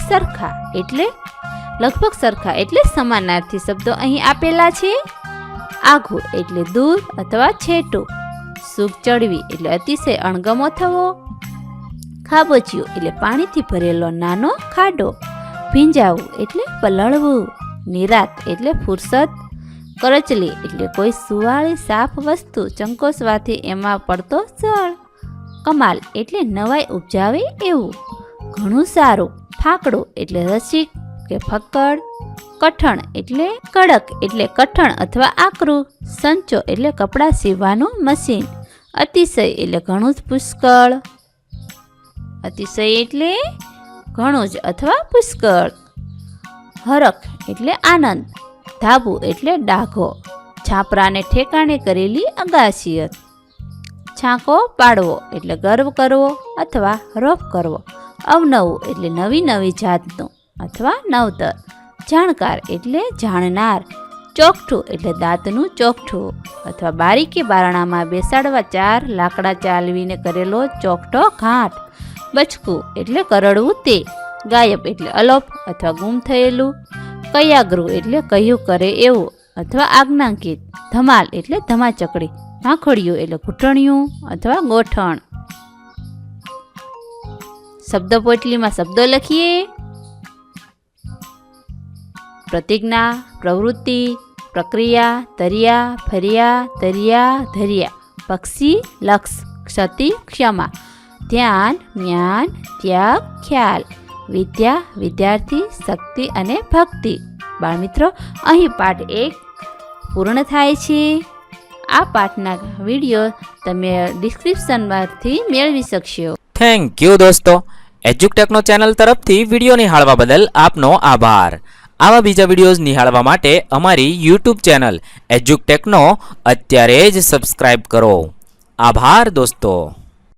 A: સરખા એટલે સમાનાર્થી શબ્દો અહીં આપેલા છે. આઘું એટલે દૂર અથવા છેટું. સૂગ ચડવી એટલે અતિશય અણગમો થવો. ખાબોચિયું એટલે પાણીથી ભરેલો નાનો ખાડો. ભીંજાવું એટલે પલળવું. નિરાત એટલે ફુરસદ. કરચલી એટલે કોઈ સુવાળી સાફ વસ્તુ ચંકોસવાથી એમાં પડતો જળ. કમાલ એટલે નવાઈ ઉપજાવે એવું. ઘણું સારું. ફાકડું એટલે રસિક કે ફક્કડ. કઠણ એટલે કડક એટલે કઠણ અથવા આકરું. સંચો એટલે કપડાં સીવવાનું મશીન. અતિશય એટલે ઘણું જ પુષ્કળ. અતિશય એટલે ઘણું જ અથવા પુષ્કળ. હરખ એટલે આનંદ. ધાબુ એટલે ડાઘો. છાપરાને ઠેકાણે કરેલી અગાશિયત. છાંકો પાડવો એટલે ગર્વ કરવો અથવા રોપ કરવો. અવનવું એટલે નવી નવી જાતનું અથવા નવતર. જાણકાર એટલે જાણનાર. ચોકઠું એટલે દાંતનું ચોકઠું અથવા બારીકે બારણામાં બેસાડવા 4 લાકડા ચાલવીને કરેલો ચોકઠો ઘાટ. બચકું એટલે કરડવું તે. ગાયબ એટલે અલોપ અથવા ગુમ થયેલું. કયાગૃહ એટલે કહ્યું કરે એવું અથવા આજ્ઞાંકિત. ધમાલ એટલે ધમાચકડી. ભાખોડિયું એટલે ઘૂંટણિયું અથવા ગોઠણ. શબ્દ પોટલીમાં શબ્દો લખીએ. પ્રતિજ્ઞા, પ્રવૃત્તિ, પ્રક્રિયા, તર્યા, ફર્યા, તર્યા, ધર્યા. પક્ષી, લક્ષ, ક્ષતિ, ક્ષમા, ધ્યાન, જ્ઞાન, ત્યાગ, ખ્યાલ, વિદ્યા, વિદ્યાર્થી, શક્તિ અને ભક્તિ. બાળમિત્રો, અહીં પાઠ 1 પૂર્ણ થાય છે. આ પાઠના વિડીયો તમે ડિસ્ક્રિપ્શનમાંથી મેળવી શકશો.
B: થેન્ક યુ દોસ્તો. એજ્યુકટેકનો ચેનલ તરફથી વિડીયો નિહાળવા બદલ આપનો આભાર. આવા બીજા વિડીયોઝ નિહાળવા માટે અમારી યુટ્યુબ ચેનલ એજ્યુકટેકનો અત્યારે જ સબસ્ક્રાઇબ કરો. આભાર દોસ્તો.